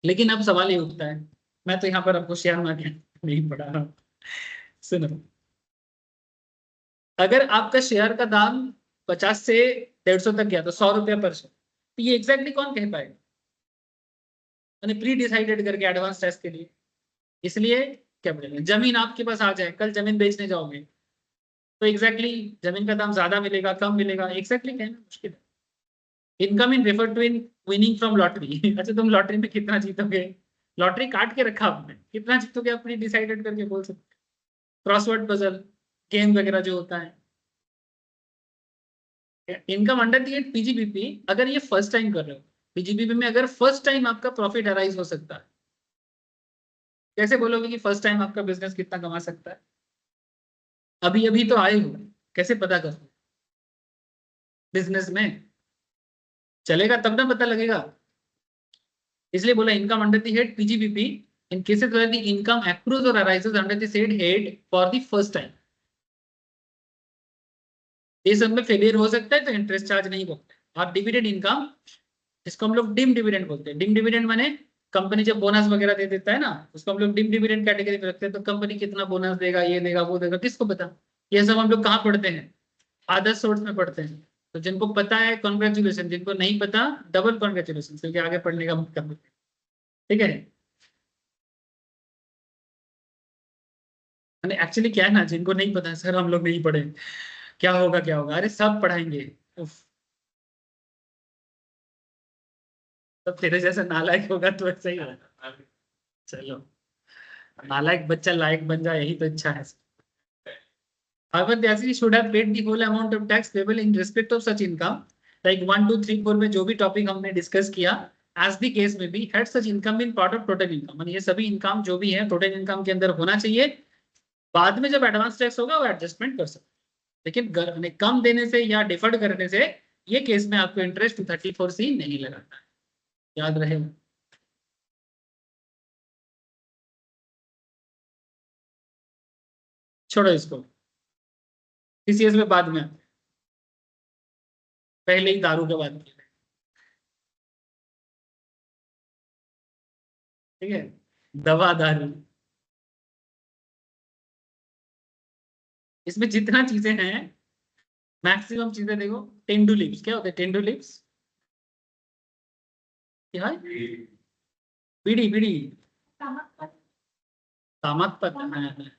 Speaker 1: लेकिन अब सवाल ये उठता है, मैं तो यहाँ पर आपको शेयर मार्केट नहीं पढ़ा रहा हूँ, सुनो, अगर आपका शेयर का दाम 50 से 150 तक गया तो 100 रुपया पर शेयर, तो ये एग्जैक्टली कौन कह पाएगा? मैंने प्री डिसाइडेड करके एडवांस टेस्ट के लिए, इसलिए क्या बोलेंगे, जमीन आपके पास आ जाए, कल जमीन बेचने जाओगे तो एग्जैक्टली जमीन का दाम ज्यादा मिलेगा कम मिलेगा, एग्जैक्टली कहना मुश्किल है। Income in refer to in winning from lottery. अच्छा तुम लॉटरी में कितना जीतोगे, लॉटरी काट के रखा आपने, कितना जीतोगे अपनी डिसाइडेड करके बोल सकते। क्रॉसवर्ड पजल गेम वगैरह जो होता है। Income under the head PGBP, अगर ये फर्स्ट टाइम कर रहे हो, पीजीबीपी में अगर फर्स्ट टाइम आपका प्रॉफिट अराइज हो सकता है, कैसे बोलोगे कि फर्स्ट टाइम आपका बिजनेस कितना कमा सकता है? अभी अभी तो आए हो, कैसे पता करो? बिजनेस में चलेगा तब ना पता लगेगा। इसलिए बोला income under the head PGBP in cases where the income accrues और arises under the said head for the first time. ये सब में फेलियर हो सकता है तो इंटरेस्ट चार्ज नहीं होता। और डिविडेंड इनकम, इसको हम लोग डिम डिविडेंड बोलते हैं। डिम डिविडेंड माने कंपनी जब बोनस वगैरह दे देता है ना, उसको हम लोग डिम डिविडेंड कैटेगरी में रखते हैं। तो कंपनी कितना बोनस देगा, ये देगा वो देगा, किसको पता? ये सब हम लोग कहाँ पढ़ते हैं? आदर्श सोर्स में पढ़ते हैं। तो जिनको पता है कॉन्ग्रेचुलेशन, जिनको नहीं पता डबल कॉन्ग्रेचुलेशन, क्योंकि आगे पढ़ने का मौका मिलता है। ठीक है, एक्चुअली क्या है ना, जिनको नहीं पता सर हम लोग नहीं पढ़े, क्या होगा क्या होगा, अरे सब पढ़ाएंगे। उफ, तब तेरे जैसा नालायक होगा तो ऐसा ही होगा। चलो, नालायक बच्चा लायक बन जाए, यही तो इच्छा है। However, the SEC should have paid the whole amount of tax payable in respect of such income, like 1, 2, 3, 4 में जो भी टॉपिक हमने डिस्कस किया, as the case में भी had such income in part of total income, ये सभी income जो भी है टोटल इनकम के अंदर होना चाहिए। बाद में जब एडवांस टैक्स होगा वो एडजस्टमेंट कर सकते, लेकिन कम देने से या डिफर्ड करने से ये केस में आपको इंटरेस्ट 234C नहीं लगाता है, याद रहे। छोड़ो इसको, टीसीएस में बाद में, पहले ही दारू के बाद। ठीक है, दवा दारू, इसमें जितना चीजें हैं मैक्सिमम चीजें देखो। टेंडू लिप्स क्या होते हैं? टेंडू लिप्स क्या है? बीड़ी बीड़ी, तामक पत्ता, हाँ, हाँ,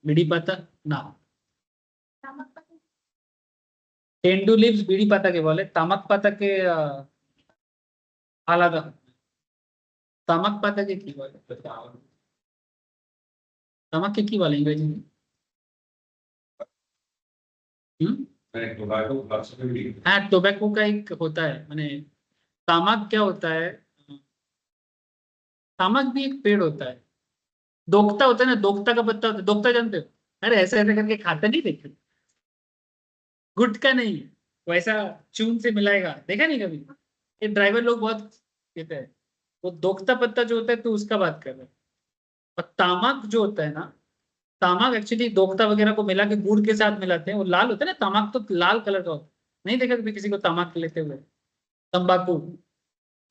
Speaker 1: बीड़ी पत्ता ना, टेंडू लिव्स बीड़ी पाता के बोले तामक पाता के आलादा तामक पाता के की बोले तामक के की बोले इंग्रेजी में हाँ टोबैको का एक होता है माने तामक क्या होता है तामक भी एक पेड़ होता है दोक्ता होता है ना दोक्ता का पत्ता होता है दोक्ता जानते हो अरे ऐसे ऐसे करके खाते नहीं देखे गुटका नहीं है वैसा चून से मिलाएगा देखा नहीं कभी ये ड्राइवर लोग बहुत कहते हैं वो दोक्ता पत्ता जो होता है तो उसका बात कर रहे हैं और तामाक जो होता है ना तामाक एक्चुअली दोक्ता वगैरह को मिला के गुड़ के साथ मिलाते हैं वो लाल होता है ना तामाक तो लाल कलर का होता है नहीं देखा कभी किसी को तामाक लेते हुए तंबाकू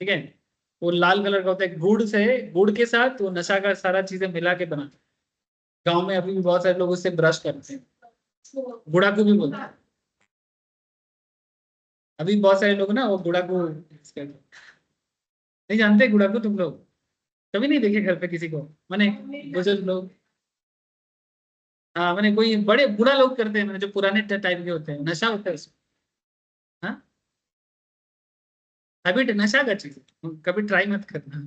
Speaker 1: ठीक है वो लाल कलर का होता है गुड़ से गुड़ के साथ वो नशा का सारा चीजें मिला के बनाते हैं गाँव में अभी भी बहुत सारे लोग उससे ब्रश करते हैं गुड़ाकू भी बोलते हैं अभी बहुत सारे लोग ना वो गुड़ाकू नहीं जानते गुड़ाकू तुम लोग कभी नहीं देखे घर पे किसी को मैंने बुजुर्ग लोग हाँ मैंने कोई बड़े बुरा लोग करते हैं मैंने जो पुराने टाइप के होते हैं नशा होता है उसमें हाँ हैबिट नशा का चीज है, कभी ट्राई मत करना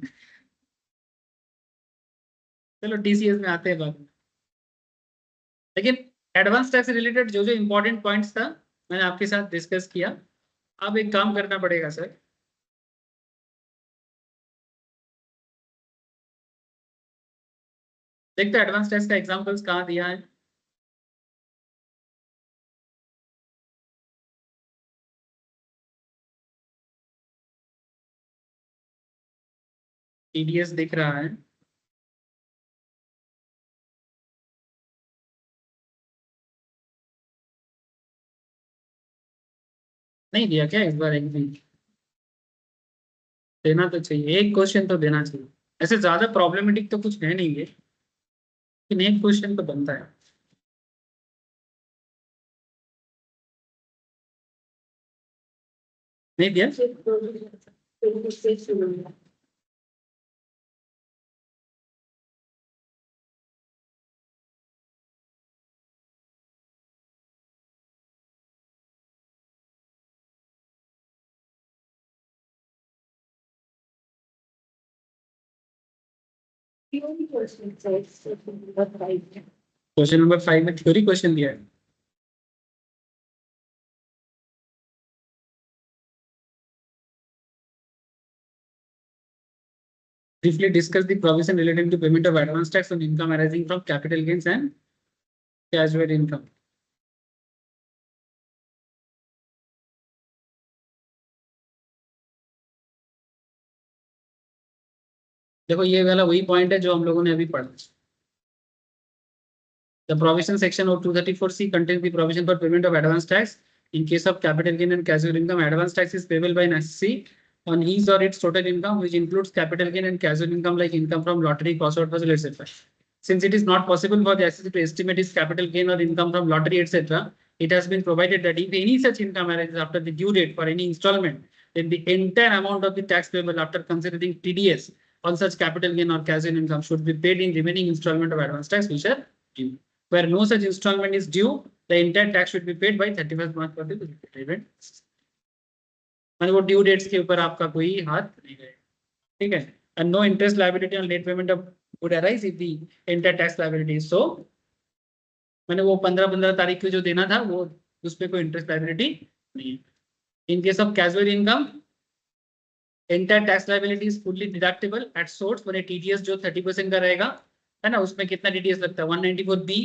Speaker 1: चलो टीसीएस में आते हैं बाद में लेकिन एडवांस टैक्स से रिलेटेड जो जो इंपॉर्टेंट पॉइंट्स था मैंने आपके साथ डिस्कस किया अब एक काम करना पड़ेगा सर देखते हैं एडवांस टैक्स का एग्जांपल्स कहाँ दिया है टीडीएस दिख रहा है नहीं दिया क्या इस बार एक भी देना तो चाहिए एक क्वेश्चन तो देना चाहिए ऐसे ज्यादा प्रॉब्लमेटिक तो कुछ है नहीं है लेकिन एक क्वेश्चन तो बनता है नहीं दिया क्वेश्चन नंबर 5 में थ्योरी क्वेश्चन दिया है briefly discuss the provision relating to payment of advance tax on income arising from capital gains and casual income देखो ये वाला वही पॉइंट है जो हम लोगों ने अभी पढ़ा The provision section of 234C contains the provision for payment of advance tax in case of capital gain and casual income. Advance tax is payable by an assessee on his or its total income, which includes capital gain and casual income like income from lottery, crossword puzzle, etc. Since it is not possible for the assessee to estimate his capital gain or income from lottery, etc., it has been provided that if any such income arises after the due date for any installment, then the entire amount of the tax payable after considering TDS on such capital gain or casual income should be paid in remaining installment of advance tax, which are due. Where no such installment is due, the entire tax should be paid by 31st March for the payment. मतलब वो due dates के ऊपर आपका कोई हाथ नहीं रहेगा ठीक है and no interest liability on late payment of would arise if the entire tax liability is so मैंने वो 15 तारीख को जो देना था वो उस पर कोई इंटरेस्ट लाइबिलिटी नहीं है इन case of casual income entire tax liability is fully deductible at source मैंने TDS जो 30% का रहेगा है ना उसमें कितना TDS लगता है 194B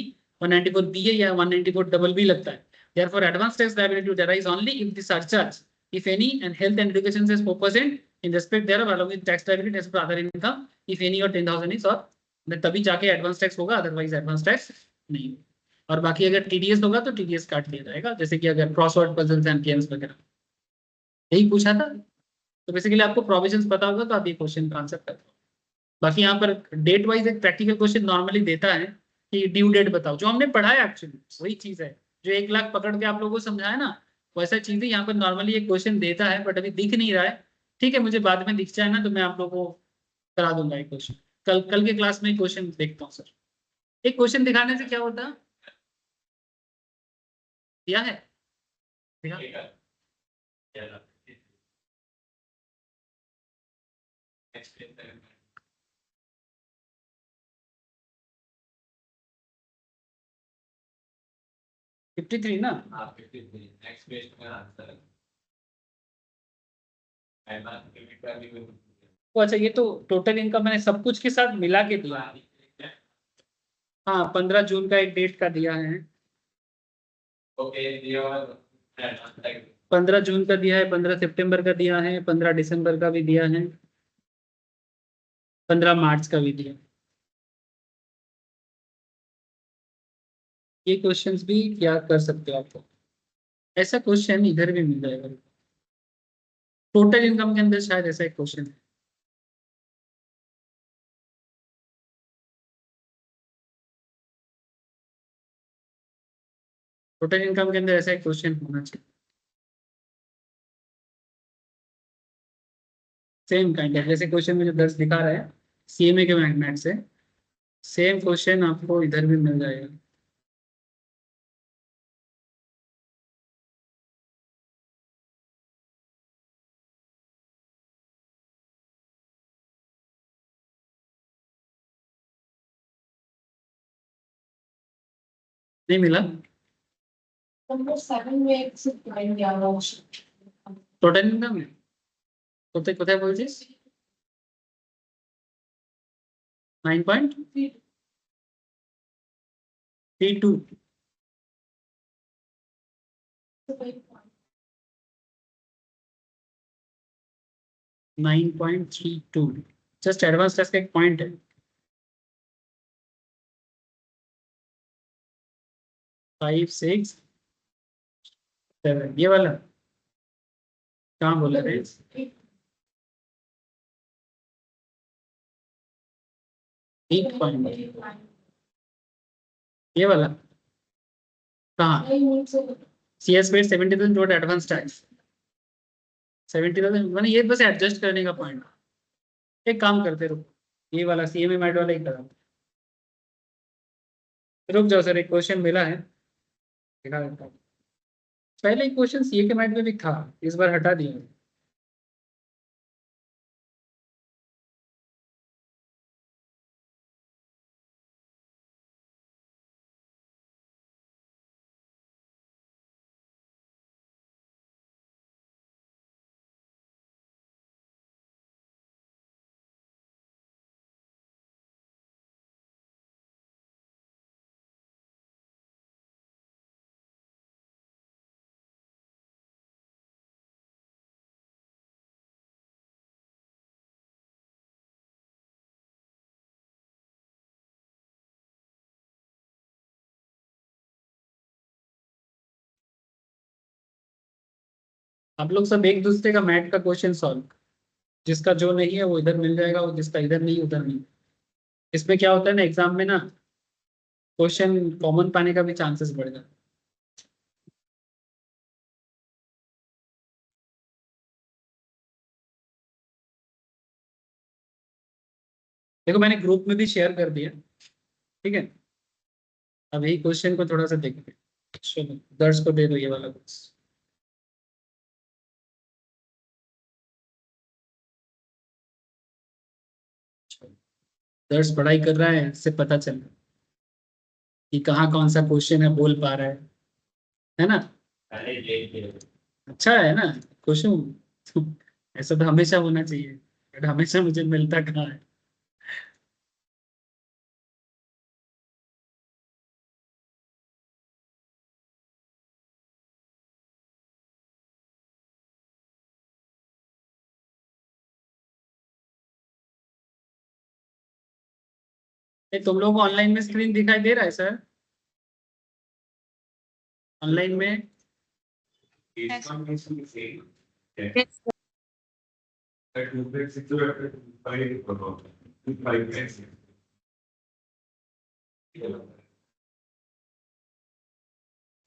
Speaker 1: 194B है या 194BB लगता है therefore advance tax liability would arise only if the surcharge if any and health and education says 4% in respect thereof along with tax liability as per other income if any or 10,000 is और तभी जाके advance tax होगा otherwise advance tax नहीं और बाकी अगर TDS होगा तो TDS काट लिया जाएगा जैसे कि अगर क्रॉसवर्ड पजल्स एंड गेम्स वगैरह यही पूछा था तो बेसिकली आपको प्रोविजंस पता होगा तो आप ये क्वेश्चन का आंसर कर दो बाकी यहाँ पर डेट वाइज एक प्रैक्टिकल क्वेश्चन नॉर्मली देता है कि ड्यू डेट बताओ जो हमने पढ़ा है एक्चुअली वही चीज है जो 1 लाख पकड़ के आप लोगों को समझाया ना वैसा चीज है यहाँ पर नॉर्मली एक क्वेश्चन देता है बट अभी दिख नहीं रहा है ठीक है मुझे बाद में दिख जाए ना तो मैं आप लोगों को करा दूंगा एक क्वेश्चन कल के क्लास में क्वेश्चन देखता हूँ सर एक क्वेश्चन दिखाने से क्या होता है क्या है ठीक है?
Speaker 3: ठीक है चलो नेक्स्ट पेज पे
Speaker 1: 53 ना?
Speaker 3: हाँ 53 नेक्स्ट पेज पे आंसर है लिमिट का भी
Speaker 1: तो अच्छा, ये तो टोटल इनकम मैंने सब कुछ के साथ मिला के दिया है। हाँ, 15 जून का एक डेट का दिया है,
Speaker 3: ओके दिया और
Speaker 1: 15 जून का दिया है, 15 सितंबर का दिया है, 15 दिसंबर का भी दिया है, 15 मार्च का भी दिया है। ये क्वेश्चंस भी क्या कर सकते हो आपको, ऐसा क्वेश्चन इधर भी मिल जाएगा। टोटल इनकम के अंदर शायद ऐसा एक क्वेश्चन है। टोटल इनकम के अंदर ऐसा एक क्वेश्चन होना चाहिए, सेम काइंड ऑफ जैसे क्वेश्चन में जो 10 दिखा रहा है सीएमए के मैथ से, सेम क्वेश्चन आपको इधर भी मिल जाएगा। नहीं मिला?
Speaker 2: Number 7 में एक से point दिया हुआ है।
Speaker 1: টোটাল ইনকাম কোথায় কোথায় বলছিস? 9.32 9.32 जस्ट एडवांस टेस्ट का एक पॉइंट है। फाइव सिक्स सेवन ये वाला कहाँ बोला थे? एट पॉइंट ये वाला कहाँ? CS paid 70,000 total advance tax 70,000 मैंने ये बस एडजस्ट करने का पॉइंट। एक काम करते रुको, ये वाला CMA मैट वाला ही करा, रुक जाओ सर, एक क्वेश्चन मिला है दिखा देता हूँ। पहले एक क्वेश्चन CA के मैट में भी था, इस बार हटा दिया। आप लोग सब एक दूसरे का मैथ का क्वेश्चन सॉल्व, जिसका जो नहीं है वो इधर मिल जाएगा, वो जिसका इधर नहीं उधर नहीं। इसमें क्या होता है ना, एग्जाम में ना क्वेश्चन कॉमन पाने का भी चांसेस बढ़ जाता है। देखो मैंने ग्रुप में भी शेयर कर दिया, ठीक है? अब यही क्वेश्चन को थोड़ा सा देखते हैं। चलो दर्श को दे दो ये वाला कुछ। दर्श पढ़ाई कर रहा है, इससे पता चल रहा है कि कहाँ कौन सा क्वेश्चन है, बोल पा रहा है ना?
Speaker 3: पहले ये
Speaker 1: अच्छा है ना क्वेश्चन? ऐसा तो हमेशा होना चाहिए, बट हमेशा मुझे मिलता कहाँ है। तुम लोग को ऑनलाइन में स्क्रीन दिखाई दे रहा है सर? ऑनलाइन में
Speaker 2: Yes.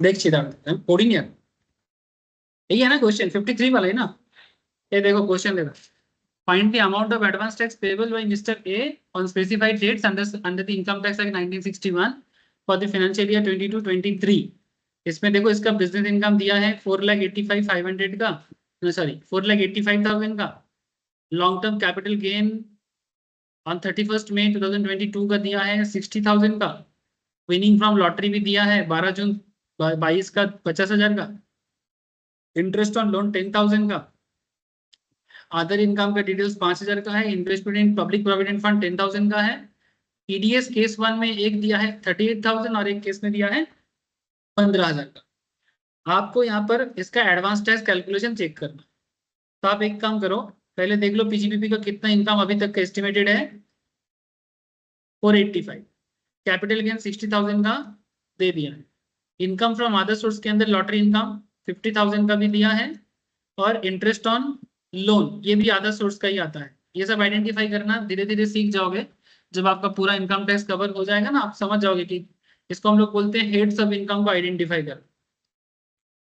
Speaker 1: देख सिद्धार्थ कोडिंग यार, यही है ना क्वेश्चन 53 वाला है ना? ये देखो क्वेश्चन देखो, find the amount of advance tax payable by mister A on specified dates under the income tax act 1961 for the financial year 22-23 इसमें देखो इसका बिजनेस इनकम दिया है 4,85,500 का, सॉरी 4,85,000 का। Long term capital gain on 31 मई 2022 का दिया है 60,000 का। विनिंग फ्रॉम लॉटरी भी दिया है 12 जून 22 का 50,000 का। इंटरेस्ट ऑन लोन 10,000 का। अदर इनकम का डिटेल्स 5,000 का है। Investment in public provident fund 10,000 का है। टीडीएस केस 1 में एक दिया है 38,000 और एक केस में दिया है 15,000 का। आपको यहाँ पर इसका एडवांस टैक्स कैलकुलेशन चेक करना। तो आप एक काम करो, पहले देख लो पीजीपीपी का कितना इनकम अभी तक का एस्टिमेटेड है 485। कैपिटल गेन 60,000 का दे दिया है। इनकम फ्रॉम अदर सोर्स के अंदर लॉटरी इनकम 50,000 का भी दिया है। और इंटरेस्ट ऑन लोन ये भी अदर सोर्स का ही आता है। ये सब आइडेंटिफाई करना धीरे धीरे सीख जाओगे। जब आपका पूरा इनकम टैक्स कवर हो जाएगा ना, आप समझ जाओगे कि इसको हम लोग बोलते हैं हेड्स ऑफ इनकम को आइडेंटिफाई कर।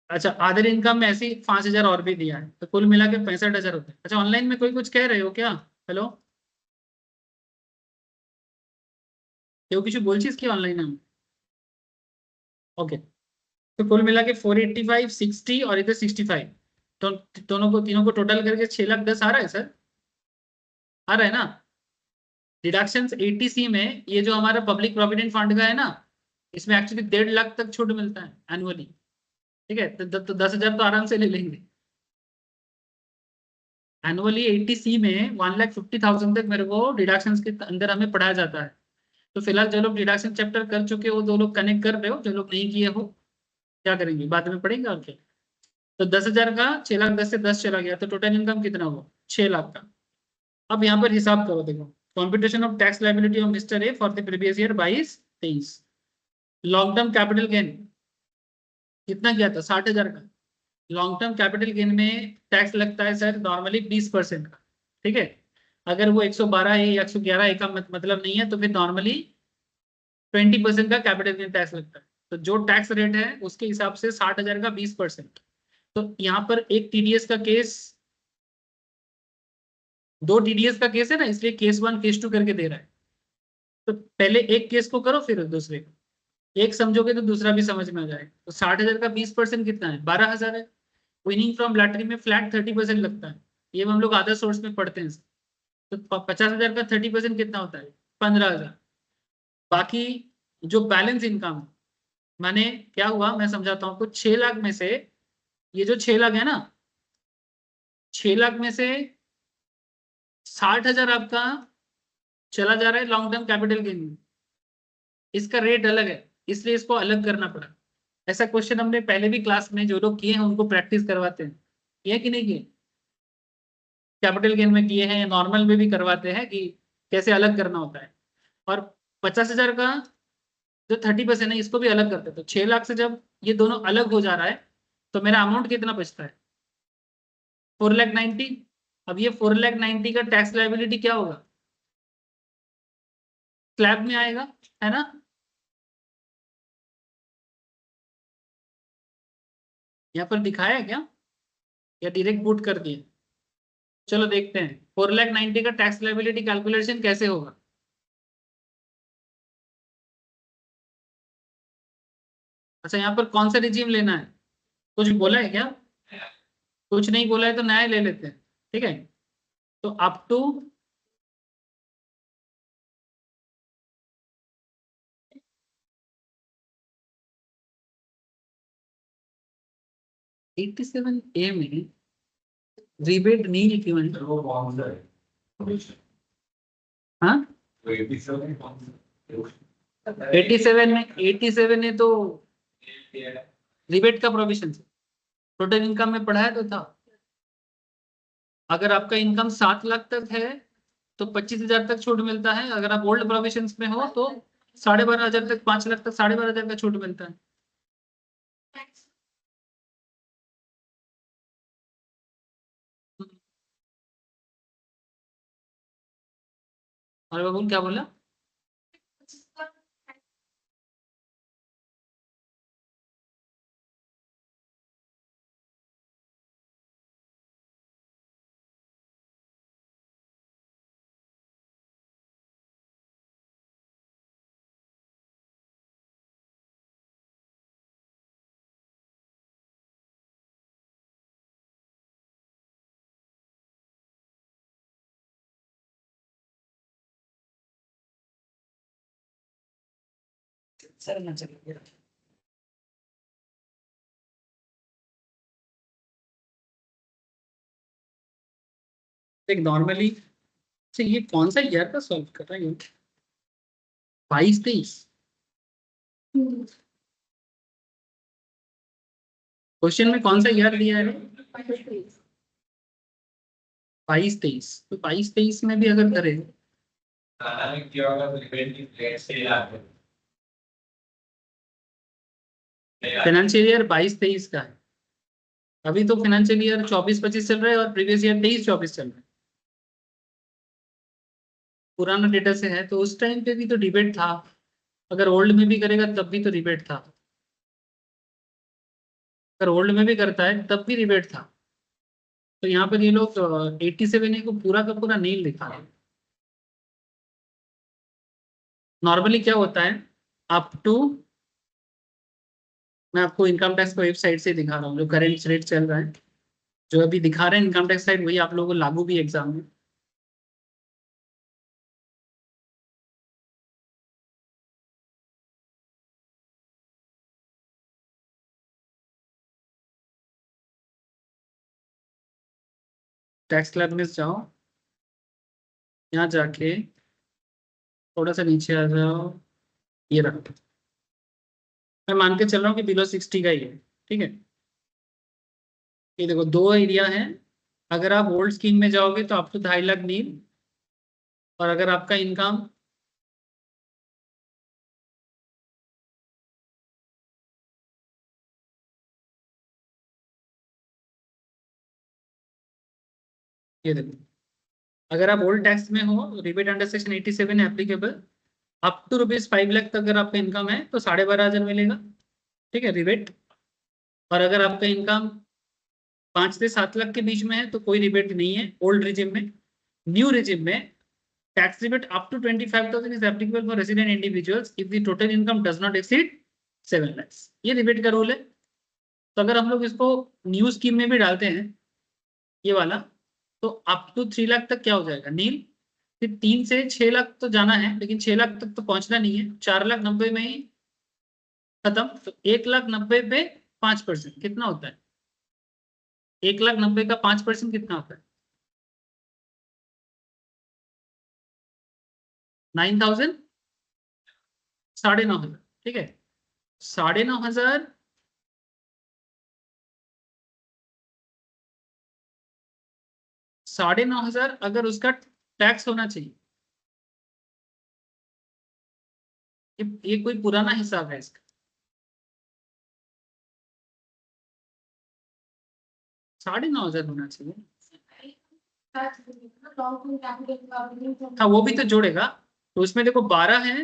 Speaker 1: अच्छा, अदर इनकम में ऐसी 5,000 और भी दिया है, तो कुल मिला के 65,000 होते हैं। अच्छा, ऑनलाइन में कोई कुछ कह रहे हो क्या? हेलो, কেউ কিছু বলছিস কি অনলাইনে? ओके, तो कुल मिला के 485, 60 और इधर 65, तो दोनों को तीनों को टोटल करके 6,10,000 आ रहा है सर? आ रहा है ना? डिडक्शंस 80C में ये जो हमारा पब्लिक प्रोविडेंट फंड का है ना, इसमें एक्चुअली 1.5 लाख तक छूट मिलता है एनुअली। ठीक है, तो 10,000 तो आराम से ले लेंगे एनुअली। 80C में 1,50,000 तक मेरे को डिडक्शंस के अंदर हमें पढ़ाया जाता है। तो फिलहाल जो लोग डिडक्शन चैप्टर कर चुके हो, जो लोग कनेक्ट कर रहे हो, जो लोग नहीं किए हो क्या करेंगे बाद में पढ़ेंगे और क्या। तो 10,000 का 6,10,000 से 10 चला गया, तो टोटल इनकम कितना हुआ? 6 लाख का। अब यहाँ पर हिसाब करो, देखो competition of tax liability of mister A for the previous year 22-23। Long term capital gain कितना किया था? 60,000 का। लॉन्ग टर्म कैपिटल गेन में टैक्स लगता है सर नॉर्मली 20% का। ठीक है, अगर वो 112 है या 111 का मतलब नहीं है, तो फिर नॉर्मली 20% का कैपिटल गेन टैक्स लगता है। तो जो टैक्स रेट है उसके हिसाब से 60,000 का 20%। तो यहाँ पर एक टीडीएस का केस, दो टीडीएस का केस है ना, इसलिए केस 1 केस 2 करके दे रहा है। तो पहले एक केस को करो फिर दूसरे को, एक समझोगे तो दूसरा भी समझ में आ जाएगा। तो 60,000 का 20% कितना है? 12,000 है। विनिंग फ्रॉम लॉटरी में फ्लैट 30% लगता है, ये हम लोग अदर सोर्स में पढ़ते हैं। तो 50,000 का 30% कितना होता है? 15,000। बाकी जो बैलेंस इनकम, माने क्या हुआ मैं समझाता हूँ आपको। 6 लाख में से ये जो 6 लाख है ना, 6 लाख में से 60,000 आपका चला जा रहा है लॉन्ग टर्म कैपिटल गेन में। इसका रेट अलग है, इसलिए इसको अलग करना पड़ा। ऐसा क्वेश्चन हमने पहले भी क्लास में जो लोग किए हैं उनको प्रैक्टिस करवाते हैं, किए कि नहीं किए? कैपिटल गेन में किए हैं, नॉर्मल में भी करवाते हैं कि कैसे अलग करना होता है। और 50,000 का जो 30% है इसको भी अलग करते हैं। तो 6 लाख से जब ये दोनों अलग हो जा रहा है तो मेरा अमाउंट कितना बचता है? 4,90,000। अब ये 4,90,000 का टैक्स लाइबिलिटी क्या होगा? स्लैब में आएगा, है ना? यहाँ पर दिखाया है क्या या डायरेक्ट पुट कर दिया? चलो देखते हैं 4,90,000 का टैक्स लाइबिलिटी कैलकुलेशन कैसे होगा। अच्छा, यहाँ पर कौन सा रिजीम लेना है? कुछ बोला है क्या? कुछ नहीं बोला है तो नया ले लेते हैं। ठीक है, तो अप टू 87A में रिबेट नहीं क्यों है?
Speaker 3: वो कौन सा है?
Speaker 1: हाँ,
Speaker 3: 87 कौन सा?
Speaker 1: 87 है तो रिबेट का प्रोविजन टोटल इनकम में पढ़ाया तो था। अगर आपका इनकम 7 लाख तक है तो 25,000 तक छूट मिलता है। अगर आप ओल्ड प्रोविजन में हो तो 12,500 तक, 5 लाख तक 12,500 का छूट मिलता है। और बाबू क्या बोला? सर ना चलिए देख नॉर्मली से ये कौन सा ईयर का सॉल्व कर रहा है 22-23 क्वेश्चन में कौन सा ईयर दिया है 22-23 तो 22-23 में भी अगर करें फाइनेंशियल ईयर 22-23 का है अभी तो फाइनेंशियल ईयर 24-25 चल रहा है और प्रीवियस ईयर 23-24 चल रहा है पुराना डेटा से है तो उस टाइम पे भी तो डिबेट था अगर ओल्ड में भी करेगा तब भी तो डिबेट था अगर ओल्ड में भी करता है तब भी डिबेट था तो यहाँ पर ये लोग 87 को पूरा का पूरा नहीं लिखा है नॉर्मली क्या होता है अप टू मैं आपको इनकम टैक्स को वेबसाइट से दिखा रहा हूँ जो करेंट रेट चल रहा है जो अभी दिखा रहे हैं इनकम टैक्स साइड वही आप लोगों को लागू भी एग्जाम में टैक्स क्लब में जाओ यहाँ जाके थोड़ा सा नीचे आ जाओ ये रखो मैं मान के चल रहा हूँ कि बिलो 60 का ही है ठीक है ये देखो दो एरिया है अगर आप ओल्ड स्कीम में जाओगे तो आपको 2.5 लाख नील और अगर आपका इनकम ये देखो अगर आप ओल्ड टैक्स में हो rebate under section 87 applicable up to ₹5 lakh तक अगर आपका इनकम है तो 12,500 मिलेगा ठीक है रिबेट और अगर आपका इनकम 5 से 7 लाख के बीच में है तो कोई रिबेट नहीं है ओल्ड रिजिम में न्यू रिजिम में tax rebate up to 25,000 is applicable for resident individuals if the total income does not exceed 7 lakh ये रिबेट का रूल है तो अगर हम लोग इसको न्यू स्कीम में भी डालते हैं ये वाला तो अप टू 3 लाख तक क्या हो जाएगा नील फिर 3 से 6 लाख तो जाना है लेकिन 6 लाख तक तो पहुंचना नहीं है 4,90,000 में ही खत्म तो 1,90,000 पे 5% कितना होता है 1,90,000 का 5% कितना होता है 9,000 9,500 ठीक है 9,500 9,500 अगर उसका टैक्स होना चाहिए ये कोई पुराना हिसाब है इसका 9,500 होना चाहिए हाँ वो भी तो जोड़ेगा तो उसमें देखो 12 है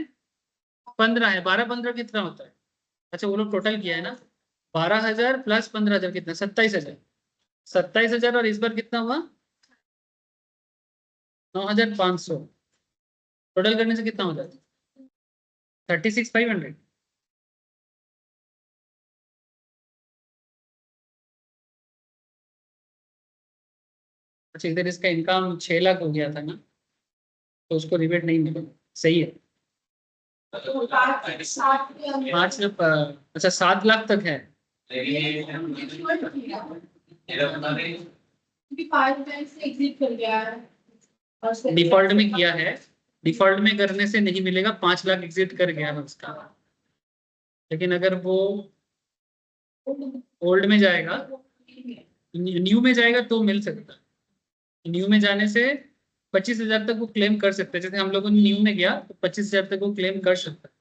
Speaker 1: 15 है 12-15 कितना होता है अच्छा वो लोग टोटल किया है ना 12,000 प्लस 15,000 कितना 27,000 27,000 और इस बार कितना हुआ 9,500 टोटल करने से कितना हो जाता है 36,500 अच्छा इधर इसका इनकम 6 लाख हो गया था ना तो उसको रिबेट नहीं मिलेगा सही है 5 अच्छा 7 लाख तक है डिफॉल्ट में किया है डिफॉल्ट में करने से नहीं मिलेगा 5 लाख एग्जिट कर गया है उसका लेकिन अगर वो ओल्ड में जाएगा न्यू में जाएगा तो मिल सकता है न्यू में जाने से 25,000 तक वो क्लेम कर सकते हैं जैसे हम लोगों ने न्यू में गया तो 25,000 तक वो क्लेम कर सकता है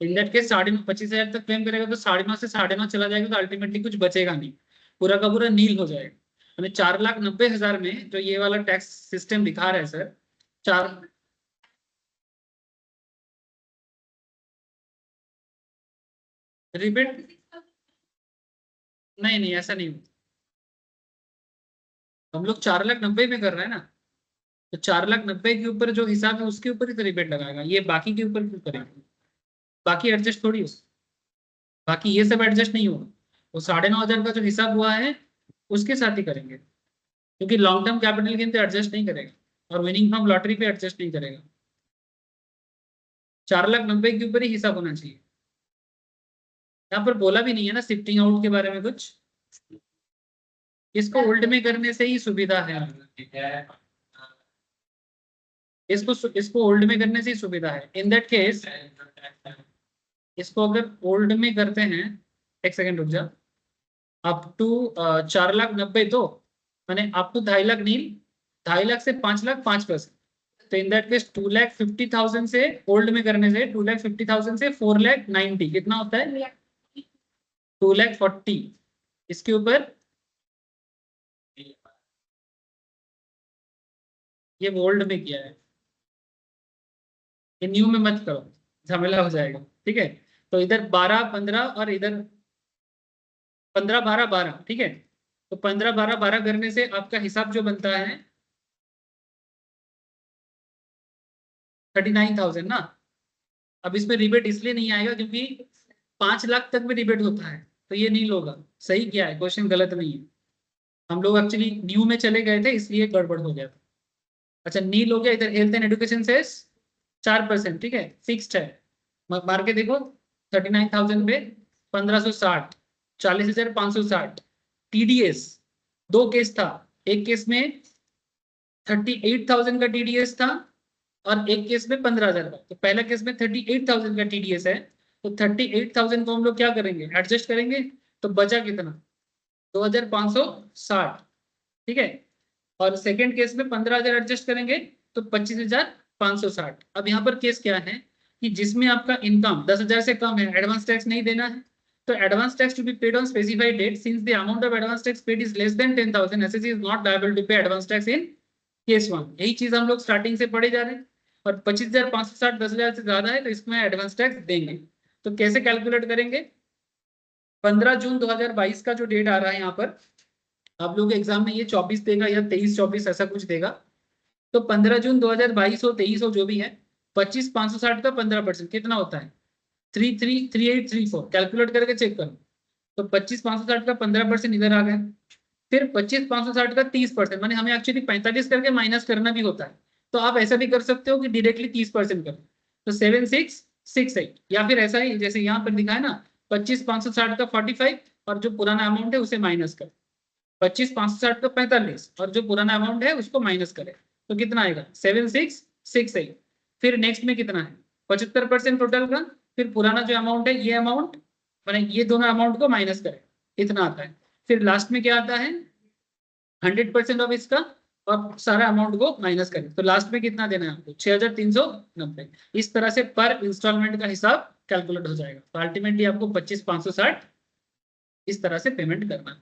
Speaker 1: इन दैट केस 25,000 तक क्लेम करेगा तो 9.5 से 9.5 चला जाएगा तो अल्टीमेटली कुछ बचेगा नहीं पूरा का पूरा नील हो जाएगा हमें 4,90,000 में जो ये वाला टैक्स सिस्टम दिखा रहा है सर 4 रिबेट नहीं ऐसा नहीं होता हम लोग 4,90,000 में कर रहे हैं ना तो 4,90,000 के ऊपर जो हिसाब है उसके ऊपर ही तो रिबेट लगाएगा ये बाकी के ऊपर क्यों करेगा बाकी एडजस्ट थोड़ी हो बाकी ये सब एडजस्ट नहीं होगा वो 9,500 का जो हिसाब हुआ है उसके साथ ही करेंगे क्योंकि लॉन्ग टर्म कैपिटल गेन तो एडजस्ट नहीं करेगा और विनिंग फ्रॉम लॉटरी पे एडजस्ट नहीं करेगा 4,90,000 के ऊपर ही हिसाब होना चाहिए यहाँ पर बोला भी नहीं है ना शिफ्टिंग आउट के बारे में कुछ, इसको ओल्ड में करने से ही सुविधा है, इसको ओल्ड में करने से ही सुविधा है। इन दैट केस इसको अगर ओल्ड में करते हैं, एक सेकंड रुक जा, अप टू 4,90,000 तो मैंने अप टू 2.5 लाख नील, 2.5 लाख से 5 लाख 5%, तो इन दैट केस 2,50,000 से ओल्ड में करने से 2,50,000 से 4,90,000 कितना होता है 2,40,000। इसके ऊपर ये ओल्ड में किया है, ये न्यू में मत करो, झमेला हो जाएगा, ठीक है। तो इधर 12 15 और इधर 15 12 12, ठीक है। तो 15 12 12 करने से आपका हिसाब जो बनता है 39,000 ना। अब इसमें रिबेट इसलिए नहीं आएगा क्योंकि 5 लाख तक में रिबेट होता है, तो ये नहीं होगा। सही किया है, क्वेश्चन गलत नहीं है, हम लोग एक्चुअली न्यू में चले गए थे इसलिए गड़बड़ हो गया था। अच्छा नील हो गया, इधर हेल्थ एंड एजुकेशन से 4%, ठीक है, फिक्स्ड है। मार के देखो 39,000 पे 1560, 40,560। टीडीएस 2 केस था, एक केस में 38,000 का टीडीएस था और एक केस में 15,000 का। तो पहला केस में 38,000 का टीडीएस है, तो 38,000 को हम लोग क्या करेंगे एडजस्ट करेंगे, तो बचा कितना 2,560, ठीक है। और सेकंड केस में 15,000 एडजस्ट करेंगे तो 25,560। अब यहाँ पर केस क्या है कि जिसमें आपका इनकम 10,000 से कम है, एडवांस टैक्स नहीं देना है, तो advance tax to be paid on specified date since the amount of advance tax paid is less than 10,000, assessee is not liable to pay advance tax in case 1। यही चीज हम लोग स्टार्टिंग से पढ़े जा रहे हैं। और 25,560 10,000 से ज्यादा है तो इसमें एडवांस टैक्स देंगे। तो कैसे कैलकुलेट करेंगे, 15 जून 2022 का जो डेट आ रहा है यहाँ पर, आप लोग एग्जाम में ये 24 देगा या 23 24 ऐसा कुछ देगा, तो 15 जून 2022 हो 23 हो जो भी है, 25,560 का 15% कितना होता है 333834, कैलकुलेट करके चेक करो। तो 25,560 का 15% इधर आ गया, फिर 25,560 का 30%, माने हमें एक्चुअली 45 करके माइनस करना भी होता है, तो आप ऐसा भी कर सकते हो कि डायरेक्टली 30% करो, तो 7668, या फिर ऐसा ही जैसे यहाँ पर दिखा है ना 25,560 का 45 और जो पुराना अमाउंट है उसे माइनस कर, 25,560 का 45 और जो पुराना अमाउंट है उसको माइनस करें, तो कितना आएगा 7668। फिर नेक्स्ट में कितना है 75% टोटल का, फिर पुराना जो अमाउंट है ये अमाउंट माने ये दोनों अमाउंट को माइनस करें, इतना आता है। फिर लास्ट में क्या आता है 100% ऑफ इसका और सारा अमाउंट को माइनस करें, तो लास्ट में कितना देना है आपको 6,390। इस तरह से पर इंस्टॉलमेंट का हिसाब कैलकुलेट हो जाएगा। तो अल्टीमेटली आपको 25,560 इस तरह से पेमेंट करना है।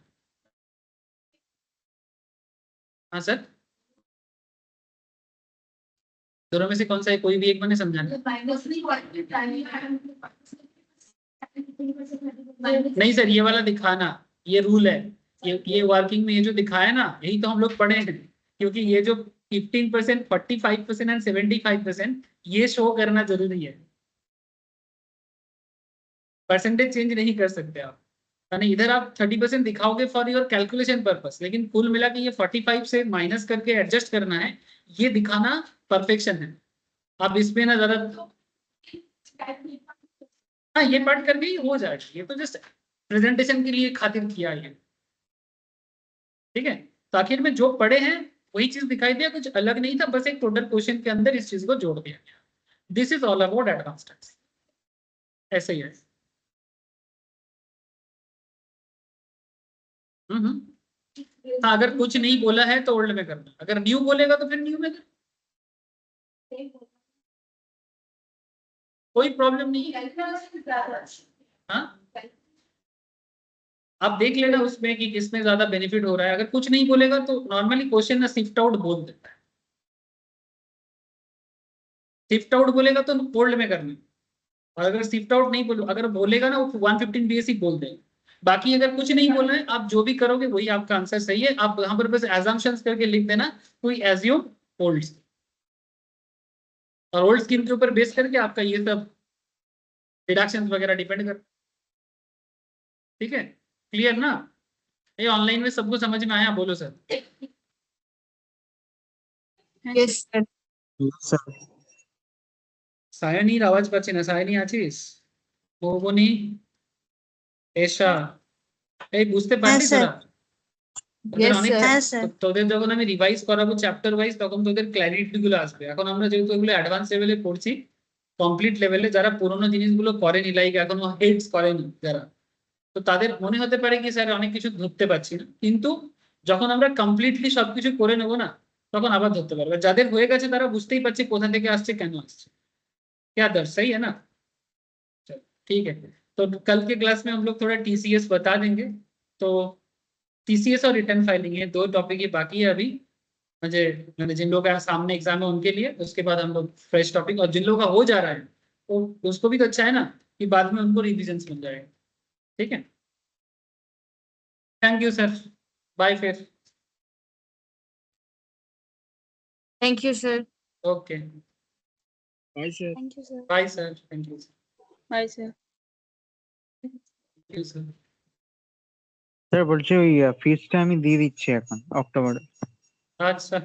Speaker 1: हाँ सर, दोनों में से कौन सा है, कोई भी एक मैंने समझाना नहीं सर, ये वाला दिखाना, ये रूल है, ये वर्किंग में ये जो दिखाया ना यही तो हम लोग पढ़े हैं, क्योंकि ये जो 15% 45% एंड 75% ये शो करना जरूरी है, परसेंटेज चेंज नहीं कर सकते आप, यानी इधर आप 30% दिखाओगे फॉर योर कैलकुलेशन पर्पस, लेकिन कुल मिला के ये 45 से माइनस करके एडजस्ट करना है, ये दिखाना परफेक्शन है। आप इसमें ना ज्यादा, हाँ ये पढ़ करके ही हो जाएगा, ये तो जस्ट प्रेजेंटेशन के लिए खातिर किया है, ठीक है। तो आखिर में जो पढ़े हैं वही चीज दिखाई दिया, कुछ अलग नहीं था, बस एक टोटल क्वेश्चन के अंदर इस चीज को जोड़ दिया गया। This is all about advance tax, ऐसे ही है। हाँ अगर कुछ नहीं बोला है तो ओल्ड में करना, अगर न्यू बोलेगा तो फिर न्यू में करना, कोई प्रॉब्लम नहीं है। हाँ आप देख लेना उसमें कि किसमें ज्यादा बेनिफिट हो रहा है, अगर कुछ नहीं बोलेगा तो नॉर्मली क्वेश्चन ना शिफ्ट आउट बोल देता है, शिफ्ट आउट बोलेगा तो ओल्ड में करना, और अगर शिफ्ट आउट नहीं बोलो, अगर बोलेगा ना वो 115 बीएससी बोल देगा। बाकी अगर कुछ नहीं बोलना है, आप जो भी करोगे वही आपका आंसर सही है। आप यहाँ पर बस एजम्पशंस करके लिख देना, कोई एज्यूम ओल्ड, और ओल्ड स्कीम के ऊपर बेस करके आपका ये सब डिडक्शंस वगैरह डिपेंड कर, ठीक है। क्लियर ना, ये ऑनलाइन में सबको समझ में आया, बोलो सर।
Speaker 2: Yes, sir.
Speaker 1: सायनी आवाज पाচ্ছি না, सायनी আছিস? ও বনি এশা এই বুঝতে পারলি
Speaker 4: sir.
Speaker 1: তোরা তোদের
Speaker 2: Yes,
Speaker 1: অনেক
Speaker 2: sir.
Speaker 4: হ্যাঁ স্যার
Speaker 1: তোদের যখন আমি রিভাইজ করাবো চ্যাপ্টার ওয়াইজ তখন তোদের ক্ল্যারিটি গুলো আসবে এখন আমরা যেহেতু এগুলো অ্যাডভান্স লেভেলে পড়ছি কমপ্লিট লেভেলে যারা পুরোনো জিনিসগুলো করেনি লাইক এখনো হেডস করেনি যারা তো তাদের মনে হতে পারে কি স্যার অনেক কিছু ধরতে পারছি না কিন্তু যখন আমরা কমপ্লিটলি সবকিছু করে নেবো না তখন আবার ধরতে পারবে যাদের হয়ে গেছে তারা বুঝতেই পারছে কোথা থেকে আসছে কেন আসছে क्या दर सही है ना चलो ठीक है तो कल के क्लास में हम लोग थोड़ा टीसीएस बता देंगे तो टीसीएस और रिटर्न फाइलिंग ये दो टॉपिक ही बाकी है अभी मुझे मैंने जिन लोगों का सामने एग्जाम है उनके लिए उसके बाद हम लोग फ्रेश टॉपिक और जिन लोगों का हो जा रहा है तो उसको भी तो अच्छा है ना कि बाद में उनको रिविजन मिल जाएगा ठीक है थैंक यू सर बाय फिर
Speaker 2: Thank you, sir.
Speaker 1: Okay
Speaker 4: thank you sir
Speaker 1: bye sir thank you
Speaker 4: bye sir
Speaker 1: thank you sir
Speaker 5: sir বলছি ওই ফিসটা আমি দিয়ে দিচ্ছি এখন অক্টোবরে
Speaker 1: अच्छा